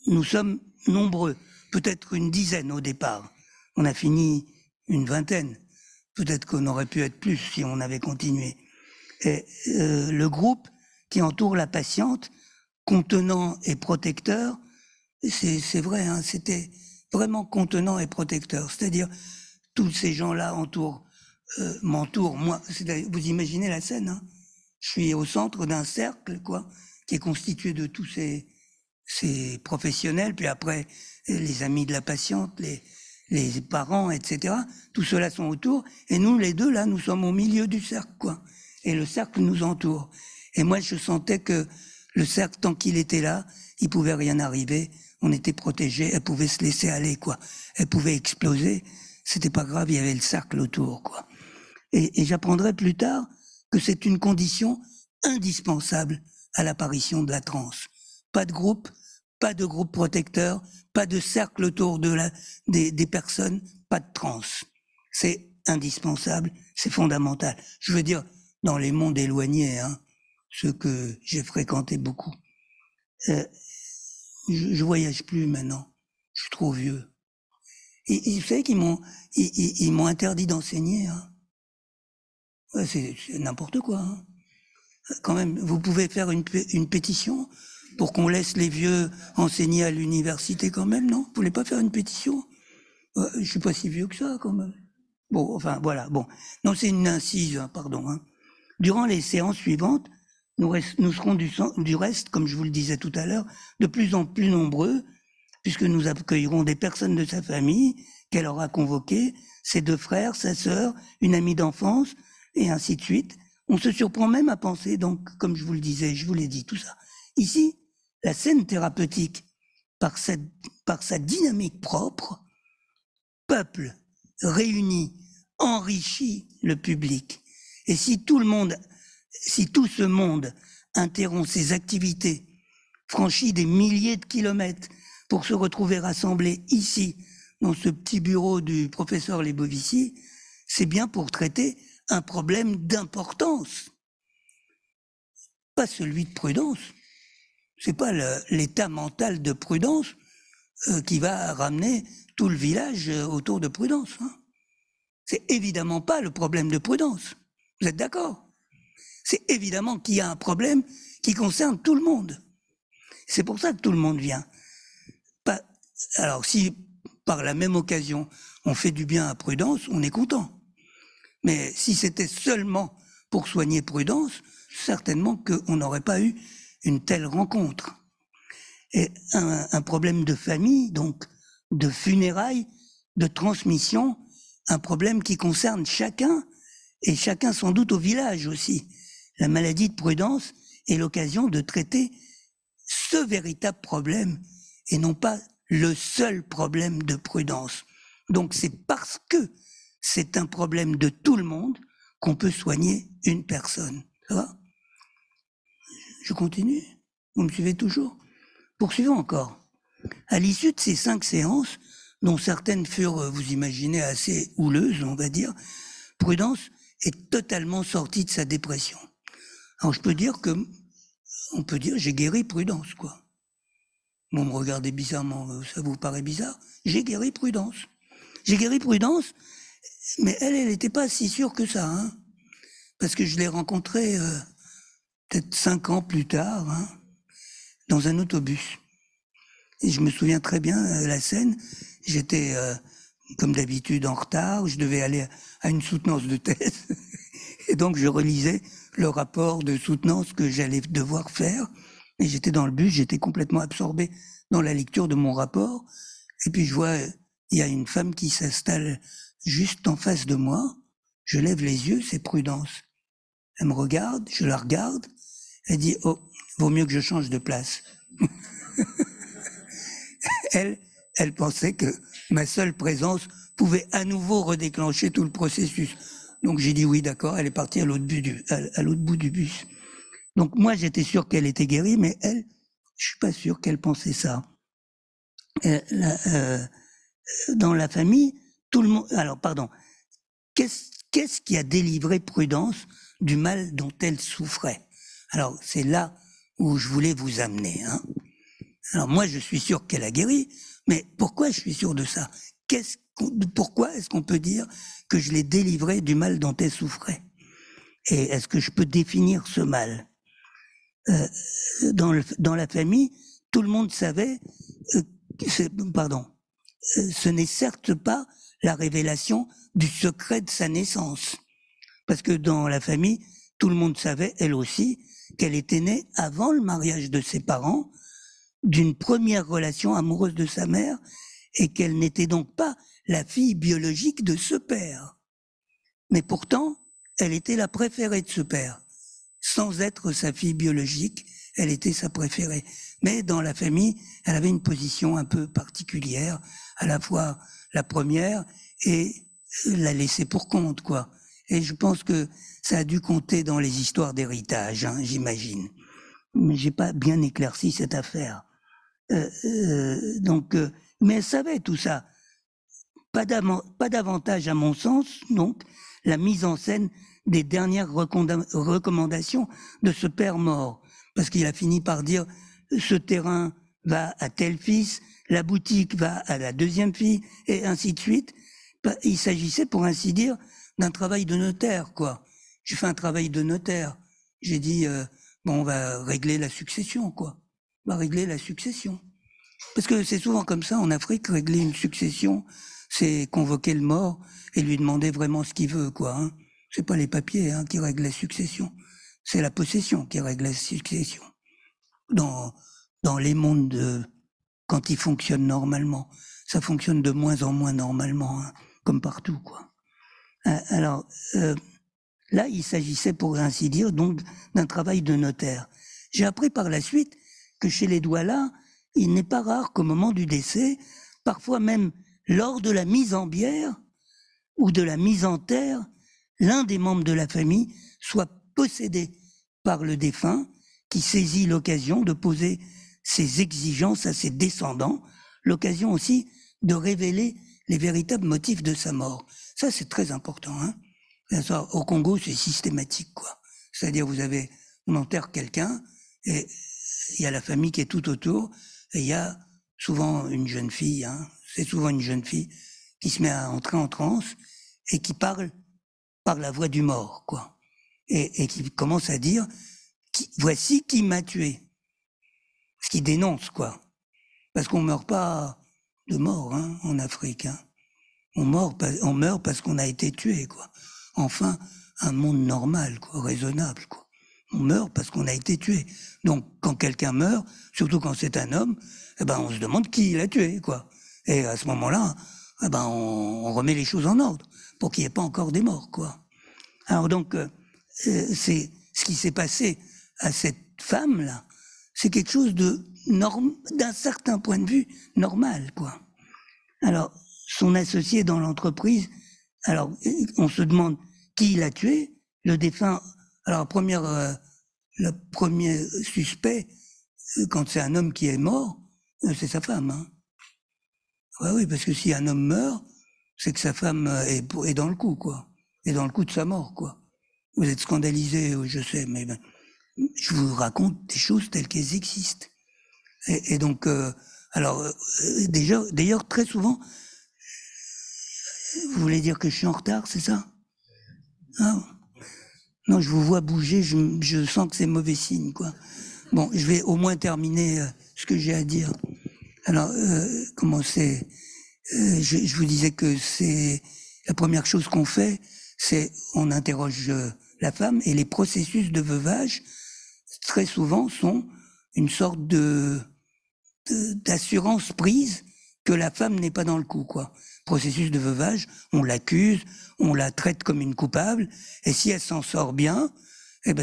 S2: Nous sommes nombreux, peut-être une dizaine au départ. On a fini une vingtaine. Peut-être qu'on aurait pu être plus si on avait continué. Et le groupe qui entoure la patiente, contenant et protecteur, c'est vrai, hein, c'était vraiment contenant et protecteur. C'est-à-dire, tous ces gens-là m'entourent. Moi, vous imaginez la scène, hein. Je suis au centre d'un cercle, quoi, qui est constitué de tous ces professionnels, puis après, les amis de la patiente, les parents, etc. Tout ceux-là sont autour, et nous, les deux, là, nous sommes au milieu du cercle, quoi. Et le cercle nous entoure. Et moi, je sentais que le cercle, tant qu'il était là, il pouvait rien arriver. On était protégés, elle pouvait se laisser aller, quoi. Elle pouvait exploser. C'était pas grave, il y avait le cercle autour, quoi. Et j'apprendrai plus tard que c'est une condition indispensable à l'apparition de la transe. Pas de groupe protecteur, pas de cercle autour des personnes, pas de transe. C'est indispensable, c'est fondamental. Je veux dire, dans les mondes éloignés, hein, ceux que j'ai fréquentés beaucoup. Je voyage plus maintenant, je suis trop vieux. Et vous savez qu'ils m'ont interdit d'enseigner. Hein. Ouais, c'est n'importe quoi. Hein. Quand même, vous pouvez faire une pétition pour qu'on laisse les vieux enseigner à l'université quand même, non? Vous voulez pas faire une pétition? Je suis pas si vieux que ça, quand même. Bon, enfin, voilà, bon. Non, c'est une incise, hein, pardon. Hein. Durant les séances suivantes, nous serons du reste, comme je vous le disais tout à l'heure, de plus en plus nombreux, puisque nous accueillerons des personnes de sa famille qu'elle aura convoquées, ses deux frères, sa sœur, une amie d'enfance, et ainsi de suite. On se surprend même à penser, donc, comme je vous le disais, je vous l'ai dit, tout ça. Ici, la scène thérapeutique, par sa dynamique propre, peuple, réunit, enrichit le public. Et si tout ce monde interrompt ses activités, franchit des milliers de kilomètres pour se retrouver rassemblés ici, dans ce petit bureau du professeur Lebovici, c'est bien pour traiter un problème d'importance. Pas celui de prudence. C'est pas l'état mental de prudence qui va ramener tout le village autour de prudence. Hein. C'est évidemment pas le problème de prudence. Vous êtes d'accord? C'est évidemment qu'il y a un problème qui concerne tout le monde. C'est pour ça que tout le monde vient. Alors si par la même occasion on fait du bien à prudence, on est content. Mais si c'était seulement pour soigner prudence, certainement qu'on n'aurait pas eu une telle rencontre. Et un problème de famille, donc de funérailles, de transmission, un problème qui concerne chacun, et chacun sans doute au village aussi. La maladie de prudence est l'occasion de traiter ce véritable problème, et non pas le seul problème de prudence. Donc c'est parce que c'est un problème de tout le monde qu'on peut soigner une personne. Ça va? Je continue? Vous me suivez toujours? Poursuivons encore. À l'issue de ces 5 séances, dont certaines furent, vous imaginez, assez houleuses, on va dire, Prudence est totalement sortie de sa dépression. Alors on peut dire j'ai guéri Prudence, quoi. Vous me regardez bizarrement, ça vous paraît bizarre? J'ai guéri Prudence. J'ai guéri Prudence, mais elle n'était pas si sûre que ça, hein, parce que je l'ai rencontrée peut-être 5 ans plus tard, hein, dans un autobus. Et je me souviens très bien la scène. J'étais, comme d'habitude, en retard. Je devais aller à une soutenance de thèse. Et donc, je relisais le rapport de soutenance que j'allais devoir faire. Et j'étais dans le bus, j'étais complètement absorbé dans la lecture de mon rapport. Et puis, je vois, il y a une femme qui s'installe juste en face de moi. Je lève les yeux, c'est Prudence. Elle me regarde, je la regarde. Elle dit, oh, vaut mieux que je change de place. Elle pensait que ma seule présence pouvait à nouveau redéclencher tout le processus. Donc j'ai dit oui, d'accord, elle est partie à l'autre bout du bus. Donc moi, j'étais sûr qu'elle était guérie, mais elle, je suis pas sûr qu'elle pensait ça. Dans la famille, tout le monde... Alors, pardon. Qu'est-ce qui a délivré Prudence du mal dont elle souffrait? Alors, c'est là où je voulais vous amener. Hein. Alors, moi, je suis sûr qu'elle a guéri, mais pourquoi je suis sûr de ça? Pourquoi est-ce qu'on peut dire que je l'ai délivrée du mal dont elle souffrait? Et est-ce que je peux définir ce mal? Dans la famille, tout le monde savait... ce n'est certes pas la révélation du secret de sa naissance. Parce que dans la famille, tout le monde savait, elle aussi, qu'elle était née avant le mariage de ses parents, d'une première relation amoureuse de sa mère, et qu'elle n'était donc pas la fille biologique de ce père. Mais pourtant, elle était la préférée de ce père. Sans être sa fille biologique, elle était sa préférée. Mais dans la famille, elle avait une position un peu particulière, à la fois la première et la laissée pour compte, quoi. Et je pense que ça a dû compter dans les histoires d'héritage, hein, j'imagine. Mais j'ai pas bien éclairci cette affaire. Mais elle savait tout ça. Pas davantage, à mon sens, donc, la mise en scène des dernières recommandations de ce père mort. Parce qu'il a fini par dire, ce terrain va à tel fils, la boutique va à la deuxième fille, et ainsi de suite. Il s'agissait, pour ainsi dire, d'un travail de notaire, quoi. J'ai fait un travail de notaire. J'ai dit, bon, on va régler la succession, quoi. On va régler la succession. Parce que c'est souvent comme ça en Afrique, régler une succession, c'est convoquer le mort et lui demander vraiment ce qu'il veut, quoi. Hein. C'est pas les papiers qui règlent la succession, c'est la possession qui règle la succession. Dans les mondes quand ils fonctionnent normalement, ça fonctionne de moins en moins normalement, comme partout, quoi. Alors là, il s'agissait, pour ainsi dire, donc d'un travail de notaire. J'ai appris par la suite que chez les Douala, il n'est pas rare qu'au moment du décès, parfois même lors de la mise en bière ou de la mise en terre, l'un des membres de la famille soit possédé par le défunt qui saisit l'occasion de poser ses exigences à ses descendants, l'occasion aussi de révéler les véritables motifs de sa mort. Ça, c'est très important. Ça, au Congo, c'est systématique, quoi. C'est-à-dire, on enterre quelqu'un et il y a la famille qui est tout autour et il y a souvent une jeune fille, c'est souvent une jeune fille qui se met à entrer en transe et qui parle par la voix du mort, quoi. Et qui commence à dire, voici qui m'a tué. Ce qui dénonce, quoi. Parce qu'on meurt pas de mort, en Afrique, On meurt parce qu'on a été tué, quoi. Enfin, un monde normal, quoi, raisonnable, quoi. On meurt parce qu'on a été tué. Donc, quand quelqu'un meurt, surtout quand c'est un homme, on se demande qui l'a tué, quoi. Et à ce moment-là, on remet les choses en ordre pour qu'il n'y ait pas encore des morts, quoi. Alors donc, c'est ce qui s'est passé à cette femme-là, c'est quelque chose d'un certain point de vue normal, quoi. Alors, son associé dans l'entreprise, alors on se demande qui l'a tué, le défunt. Alors, le premier suspect, quand c'est un homme qui est mort, c'est sa femme. Ouais, oui, parce que si un homme meurt, c'est que sa femme est dans le coup, quoi. Est dans le coup de sa mort, quoi. Vous êtes scandalisés, je sais, mais je vous raconte des choses telles qu'elles existent. Et donc, d'ailleurs, très souvent, vous voulez dire que je suis en retard, c'est ça? Non, je vous vois bouger, je sens que c'est mauvais signe, quoi. Bon, je vais au moins terminer ce que j'ai à dire. Alors, je vous disais que c'est la première chose qu'on fait, c'est on interroge la femme, et les processus de veuvage, très souvent, sont une sorte d'assurance prise que la femme n'est pas dans le coup, quoi. Processus de veuvage, on l'accuse, on la traite comme une coupable, et si elle s'en sort bien,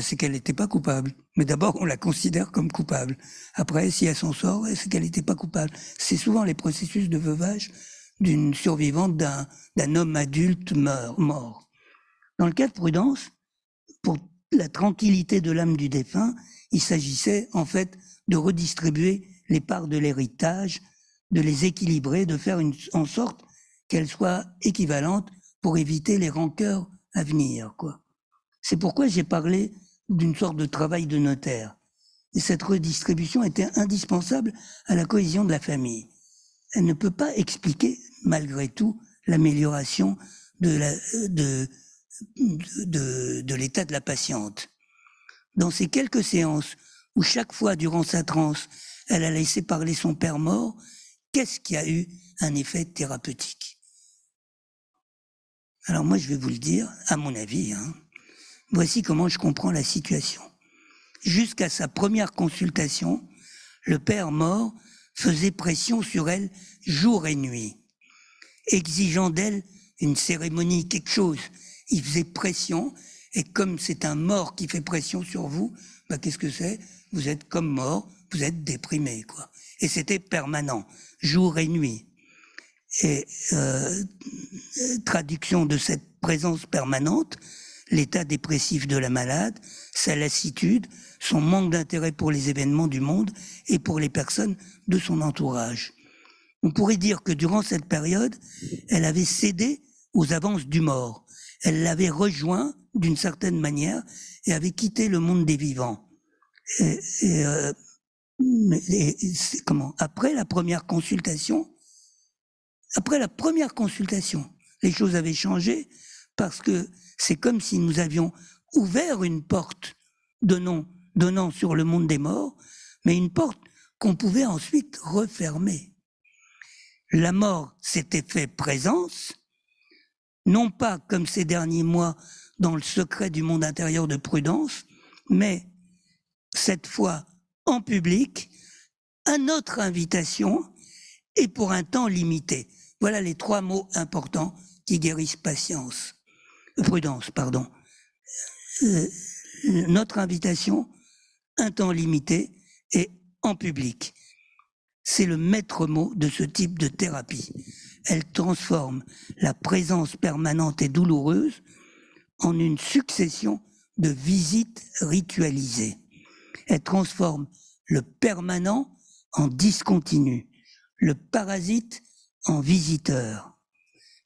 S2: c'est qu'elle n'était pas coupable. Mais d'abord, on la considère comme coupable. Après, si elle s'en sort, c'est qu'elle n'était pas coupable. C'est souvent les processus de veuvage d'une survivante d'un homme adulte mort. Dans le cas de Prudence, pour la tranquillité de l'âme du défunt, il s'agissait en fait de redistribuer les parts de l'héritage, de les équilibrer, de faire en sorte qu'elles soient équivalentes pour éviter les rancœurs à venir, quoi. C'est pourquoi j'ai parlé d'une sorte de travail de notaire. Et cette redistribution était indispensable à la cohésion de la famille. Elle ne peut pas expliquer, malgré tout, l'amélioration de l'état de la patiente. Dans ces quelques séances où chaque fois durant sa transe, elle a laissé parler son père mort, qu'est-ce qui a eu un effet thérapeutique? Alors moi je vais vous le dire, à mon avis, voici comment je comprends la situation. Jusqu'à sa première consultation, le père mort faisait pression sur elle jour et nuit, exigeant d'elle une cérémonie, quelque chose. Il faisait pression, et comme c'est un mort qui fait pression sur vous, qu'est-ce que c'est? Vous êtes comme mort, vous êtes déprimé, quoi. Et c'était permanent, jour et nuit. Et traduction de cette présence permanente, l'état dépressif de la malade, sa lassitude, son manque d'intérêt pour les événements du monde et pour les personnes de son entourage. On pourrait dire que durant cette période, elle avait cédé aux avances du mort. Elle l'avait rejoint d'une certaine manière et avait quitté le monde des vivants. Après la première consultation, les choses avaient changé parce que c'est comme si nous avions ouvert une porte donnant sur le monde des morts, mais une porte qu'on pouvait ensuite refermer. La mort s'était fait présence, non pas comme ces derniers mois dans le secret du monde intérieur de Prudence, mais cette fois en public, à notre invitation et pour un temps limité. Voilà les 3 mots importants qui guérissent Prudence. Notre invitation, un temps limité et en public. C'est le maître mot de ce type de thérapie. Elle transforme la présence permanente et douloureuse en une succession de visites ritualisées. Elle transforme le permanent en discontinu, le parasite en visiteur,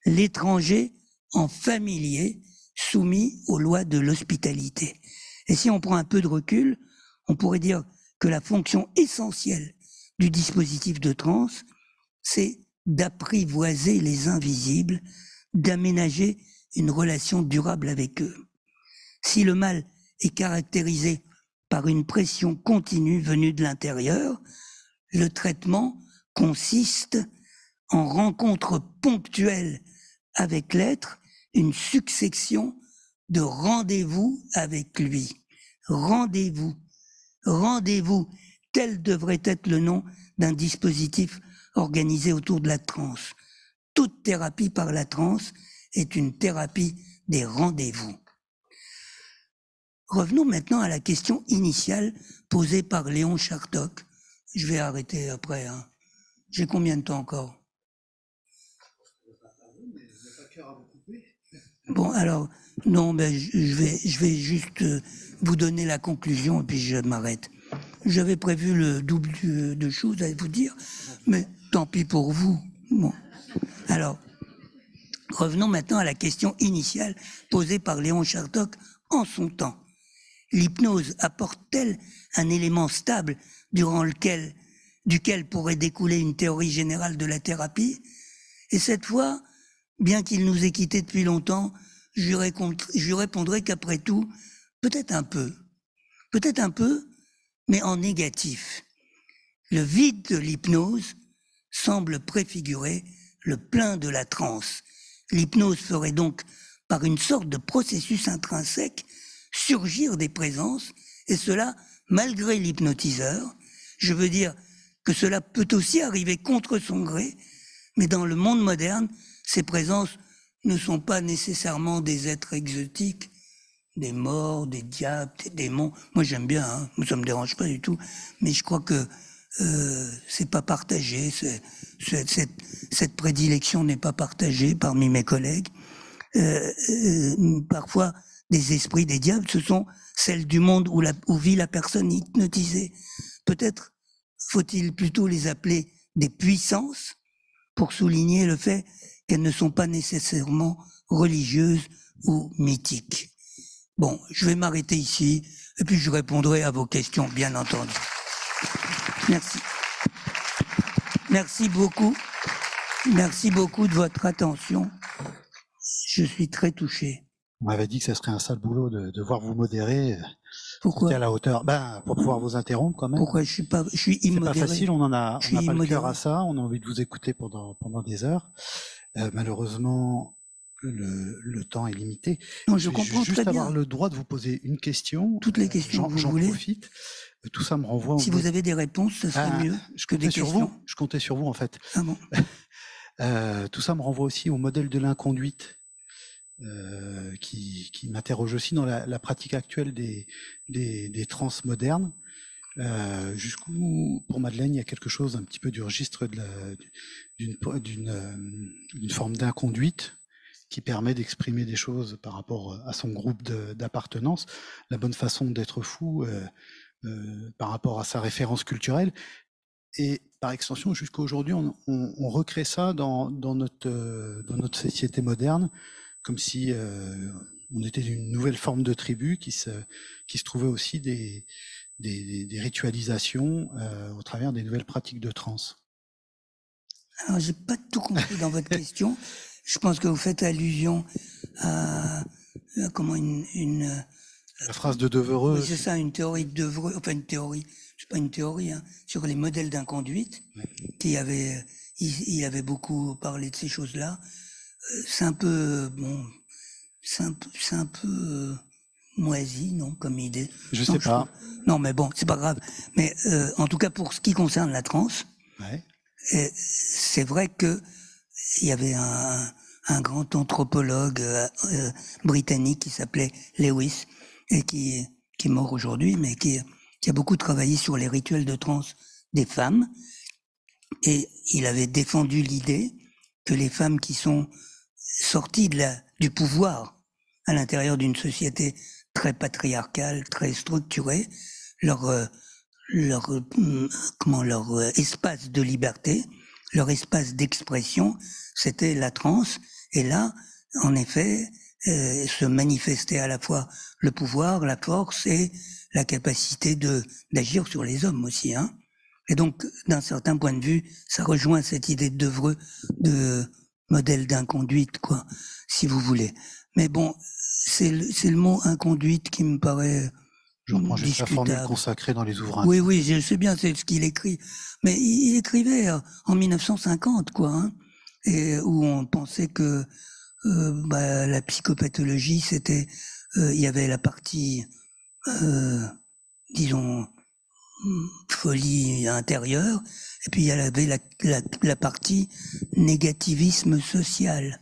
S2: l'étranger en familier soumis aux lois de l'hospitalité. Et si on prend un peu de recul, on pourrait dire que la fonction essentielle du dispositif de transe, c'est d'apprivoiser les invisibles, d'aménager une relation durable avec eux. Si le mal est caractérisé par une pression continue venue de l'intérieur, le traitement consiste en rencontres ponctuelles avec l'être, une succession de rendez-vous avec lui. Rendez-vous, tel devrait être le nom d'un dispositif organisé autour de la transe. Toute thérapie par la transe est une thérapie des rendez-vous. Revenons maintenant à la question initiale posée par Léon Chartok. Je vais arrêter après. J'ai combien de temps encore? Bon, alors, non, je vais juste vous donner la conclusion et puis je m'arrête. J'avais prévu le double de choses à vous dire, mais tant pis pour vous. Bon. Alors, revenons maintenant à la question initiale posée par Léon Chartok en son temps. L'hypnose apporte-t-elle un élément stable duquel pourrait découler une théorie générale de la thérapie? Et cette fois, bien qu'il nous ait quittés depuis longtemps, je lui répondrai qu'après tout, peut-être un peu, mais en négatif. Le vide de l'hypnose semble préfigurer le plein de la transe. L'hypnose ferait donc, par une sorte de processus intrinsèque, surgir des présences, et cela malgré l'hypnotiseur. Je veux dire que cela peut aussi arriver contre son gré, mais dans le monde moderne, ces présences ne sont pas nécessairement des êtres exotiques, des morts, des diables, des démons. Moi j'aime bien, ça me dérange pas du tout, mais je crois que c'est pas partagé, cette prédilection n'est pas partagée parmi mes collègues. Parfois, des esprits, des diables, ce sont celles du monde où vit la personne hypnotisée. Peut-être faut-il plutôt les appeler des puissances pour souligner le fait qu'elles ne sont pas nécessairement religieuses ou mythiques. Bon, je vais m'arrêter ici, et puis je répondrai à vos questions, bien entendu. Merci. Merci beaucoup. Merci beaucoup de votre attention. Je suis très touché.
S1: On m'avait dit que ça serait un sale boulot de voir vous modérer.
S2: Pourquoi?
S1: À la hauteur. Pour pouvoir vous interrompre quand même.
S2: Pourquoi je suis immodéré?
S1: C'est pas facile, on n'a pas
S2: immodéré.
S1: le cœur à ça, on a envie de vous écouter pendant des heures. Malheureusement, le temps est limité.
S2: Non, je comprends très bien.
S1: Juste avoir le droit de vous poser une question.
S2: Toutes les questions que vous
S1: j'en
S2: voulez.
S1: Profite. Tout ça me renvoie.
S2: Si vous avez des réponses, ce serait mieux que des questions.
S1: Je comptais sur vous en fait.
S2: Ah bon.
S1: Tout ça me renvoie aussi au modèle de l'inconduite. Qui m'interroge aussi dans la pratique actuelle des trans modernes. Jusqu'où, pour Madeleine, il y a quelque chose un petit peu du registre d'une forme d'inconduite qui permet d'exprimer des choses par rapport à son groupe d'appartenance, la bonne façon d'être fou par rapport à sa référence culturelle. Et par extension, jusqu'à aujourd'hui, on recrée ça dans notre société moderne, comme si on était une nouvelle forme de tribu qui se trouvait aussi des ritualisations au travers des nouvelles pratiques de trans.
S2: Alors, j'ai pas tout compris dans votre question. Je pense que vous faites allusion à comment
S1: la phrase de Devereux.
S2: Oui, c'est ça, une théorie de Devereux, enfin une théorie, c'est pas une théorie, hein, sur les modèles d'inconduite, qui avait, il avait beaucoup parlé de ces choses-là. C'est un peu, bon, c'est un peu moisi, non, comme idée.
S1: Je sais pas.
S2: Non, mais bon, c'est pas grave. Mais en tout cas, pour ce qui concerne la transe, c'est vrai que il y avait un grand anthropologue britannique qui s'appelait Lewis et qui est mort aujourd'hui, mais qui a beaucoup travaillé sur les rituels de transe des femmes. Et il avait défendu l'idée que les femmes qui sont sorties du pouvoir à l'intérieur d'une société très patriarcale, très structurée, leur espace de liberté, leur espace d'expression, c'était la transe. Et là, en effet, se manifestait à la fois le pouvoir, la force et la capacité d'agir sur les hommes aussi, hein. Et donc, d'un certain point de vue, ça rejoint cette idée de Devereux de modèle d'inconduite, quoi, si vous voulez. Mais bon, c'est le mot inconduite qui me paraît
S1: je reprends juste la formule consacrée dans les ouvrages.
S2: Oui, je sais bien, c'est ce qu'il écrit. Mais il écrivait en 1950, quoi, hein, et où on pensait que la psychopathologie, c'était, il y avait la partie, disons, folie intérieure, et puis il y avait la partie négativisme social.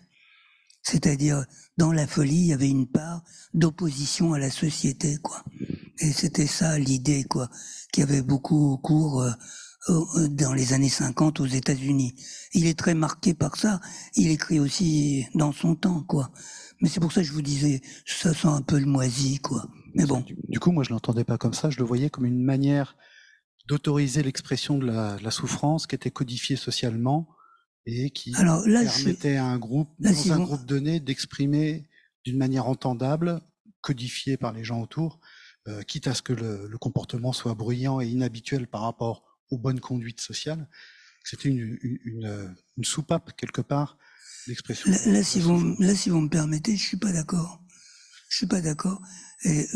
S2: C'est-à-dire, dans la folie, il y avait une part d'opposition à la société, quoi. Et c'était ça l'idée, quoi, qui avait beaucoup cours dans les années 50 aux États-Unis. Il est très marqué par ça. Il écrit aussi dans son temps, quoi. Mais c'est pour ça que je vous disais, ça sent un peu le moisi, quoi. Mais bon.
S1: Du coup, moi, je l'entendais pas comme ça. Je le voyais comme une manière d'autoriser l'expression de la souffrance qui était codifiée socialement et qui permettait à un groupe, dans un groupe donné, d'exprimer d'une manière entendable, codifiée par les gens autour, quitte à ce que le comportement soit bruyant et inhabituel par rapport aux bonnes conduites sociales. C'était une soupape, quelque part, d'expression.
S2: Là, si vous me permettez, je suis pas d'accord. Et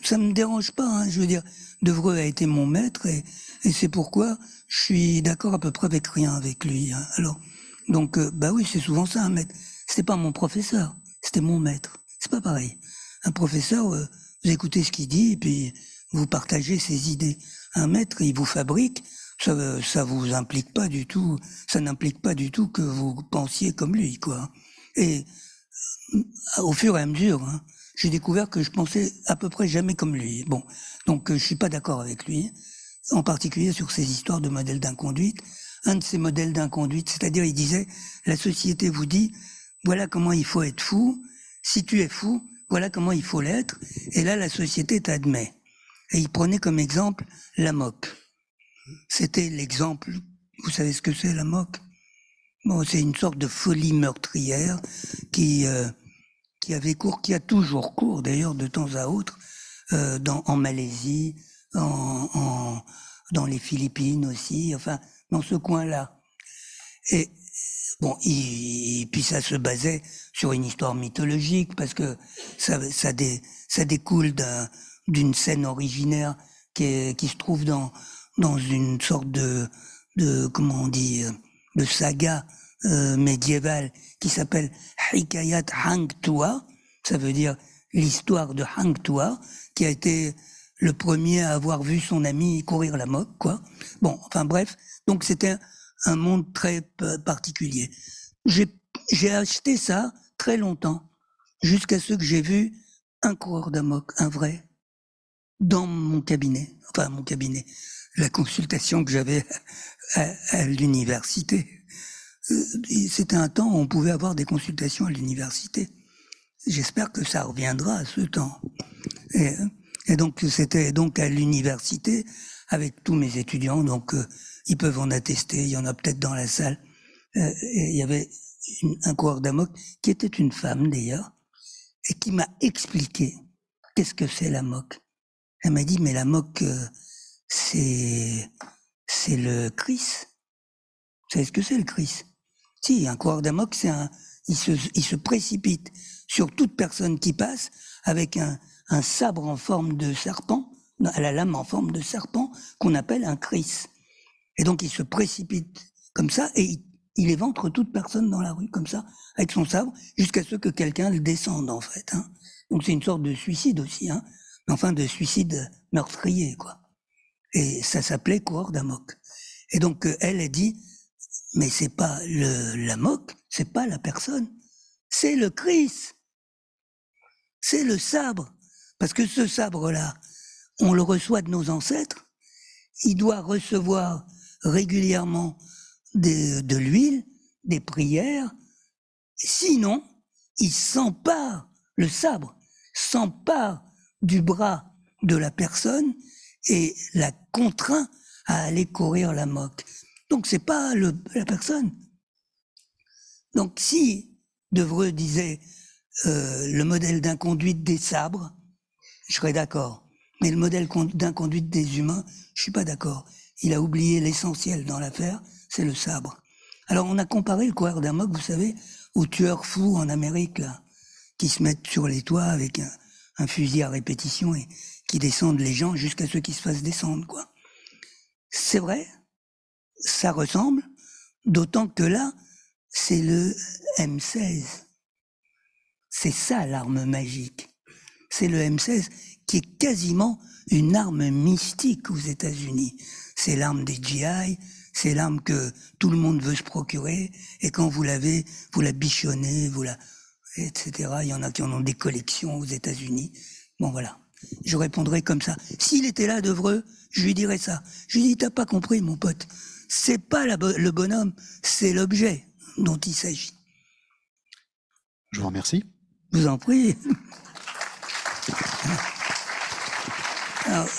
S2: ça me dérange pas, hein, je veux dire, Devereux a été mon maître et c'est pourquoi je suis d'accord à peu près avec rien avec lui, hein. Alors, donc, oui, c'est souvent ça, un maître. C'était pas mon professeur, c'était mon maître. C'est pas pareil. Un professeur, vous écoutez ce qu'il dit et puis vous partagez ses idées. Un maître, il vous fabrique, ça vous implique pas du tout, ça n'implique pas du tout que vous pensiez comme lui, quoi. Et au fur et à mesure, hein, j'ai découvert que je pensais à peu près jamais comme lui. Bon, donc je suis pas d'accord avec lui, en particulier sur ces histoires de modèles d'inconduite. Un de ces modèles d'inconduite, c'est-à-dire il disait, la société vous dit, voilà comment il faut être fou, si tu es fou, voilà comment il faut l'être, et là la société t'admet. Et il prenait comme exemple l'amok. C'était l'exemple, vous savez ce que c'est l'amok? Bon, c'est une sorte de folie meurtrière qui avait cours, qui a toujours cours d'ailleurs de temps à autre, en Malaisie, dans les Philippines aussi, enfin dans ce coin-là. Et bon, puis ça se basait sur une histoire mythologique parce que ça découle d'une scène originaire qui se trouve dans une sorte de comment on dit, de saga médiévale qui s'appelle Hikayat Hang Tuah, ça veut dire l'histoire de Hang Tuah, qui a été le premier à avoir vu son ami courir l'amok, quoi. Bon, enfin bref, donc c'était un monde très particulier. J'ai acheté ça très longtemps, jusqu'à ce que j'ai vu un coureur d'amok, un vrai, dans mon cabinet, la consultation que j'avais à l'université. C'était un temps où on pouvait avoir des consultations à l'université. J'espère que ça reviendra à ce temps. Et donc c'était donc à l'université avec tous mes étudiants, donc ils peuvent en attester, il y en a peut-être dans la salle. Et il y avait un coureur d'amok qui était une femme d'ailleurs, et qui m'a expliqué qu'est-ce que c'est l'amok. Elle m'a dit, mais l'amok, c'est le Chris. Vous savez ce que c'est le Chris? Si, un coureur d'amok, il se précipite sur toute personne qui passe avec un sabre en forme de serpent, à la lame en forme de serpent, qu'on appelle un Chris. Et donc il se précipite comme ça, et il éventre toute personne dans la rue, comme ça, avec son sabre, jusqu'à ce que quelqu'un le descende, en fait. Hein. Donc c'est une sorte de suicide aussi, hein. Enfin de suicide meurtrier, quoi. Et ça s'appelait coureur d'amok. Et donc elle a dit, mais c'est pas l'amok, c'est pas la personne, c'est le Chris, c'est le sabre. Parce que ce sabre-là, on le reçoit de nos ancêtres, il doit recevoir régulièrement de l'huile, des prières, sinon il s'empare, le sabre s'empare du bras de la personne et la contraint à aller courir l'amok. Donc c'est pas la personne. Donc si Devreux disait le modèle d'inconduite des sabres, je serais d'accord. Mais le modèle d'inconduite des humains, je suis pas d'accord. Il a oublié l'essentiel dans l'affaire, c'est le sabre. Alors on a comparé le coureur d'amok, vous savez, aux tueurs fous en Amérique, là, qui se mettent sur les toits avec un fusil à répétition et qui descendent les gens jusqu'à ce qu'ils se fassent descendre, quoi. C'est vrai, ça ressemble, d'autant que là, c'est le M16. C'est ça l'arme magique. C'est le M16 qui est quasiment une arme mystique aux États-Unis. C'est l'arme des GI, c'est l'arme que tout le monde veut se procurer, et quand vous l'avez, vous la bichonnez, etc. Il y en a qui en ont des collections aux États-Unis. Bon, voilà. Je répondrai comme ça. S'il était là, Devreux, je lui dirais ça. Je lui dis, t'as pas compris, mon pote. C'est pas le bonhomme, c'est l'objet dont il s'agit.
S1: Je vous remercie.
S2: Je vous en prie. Alors,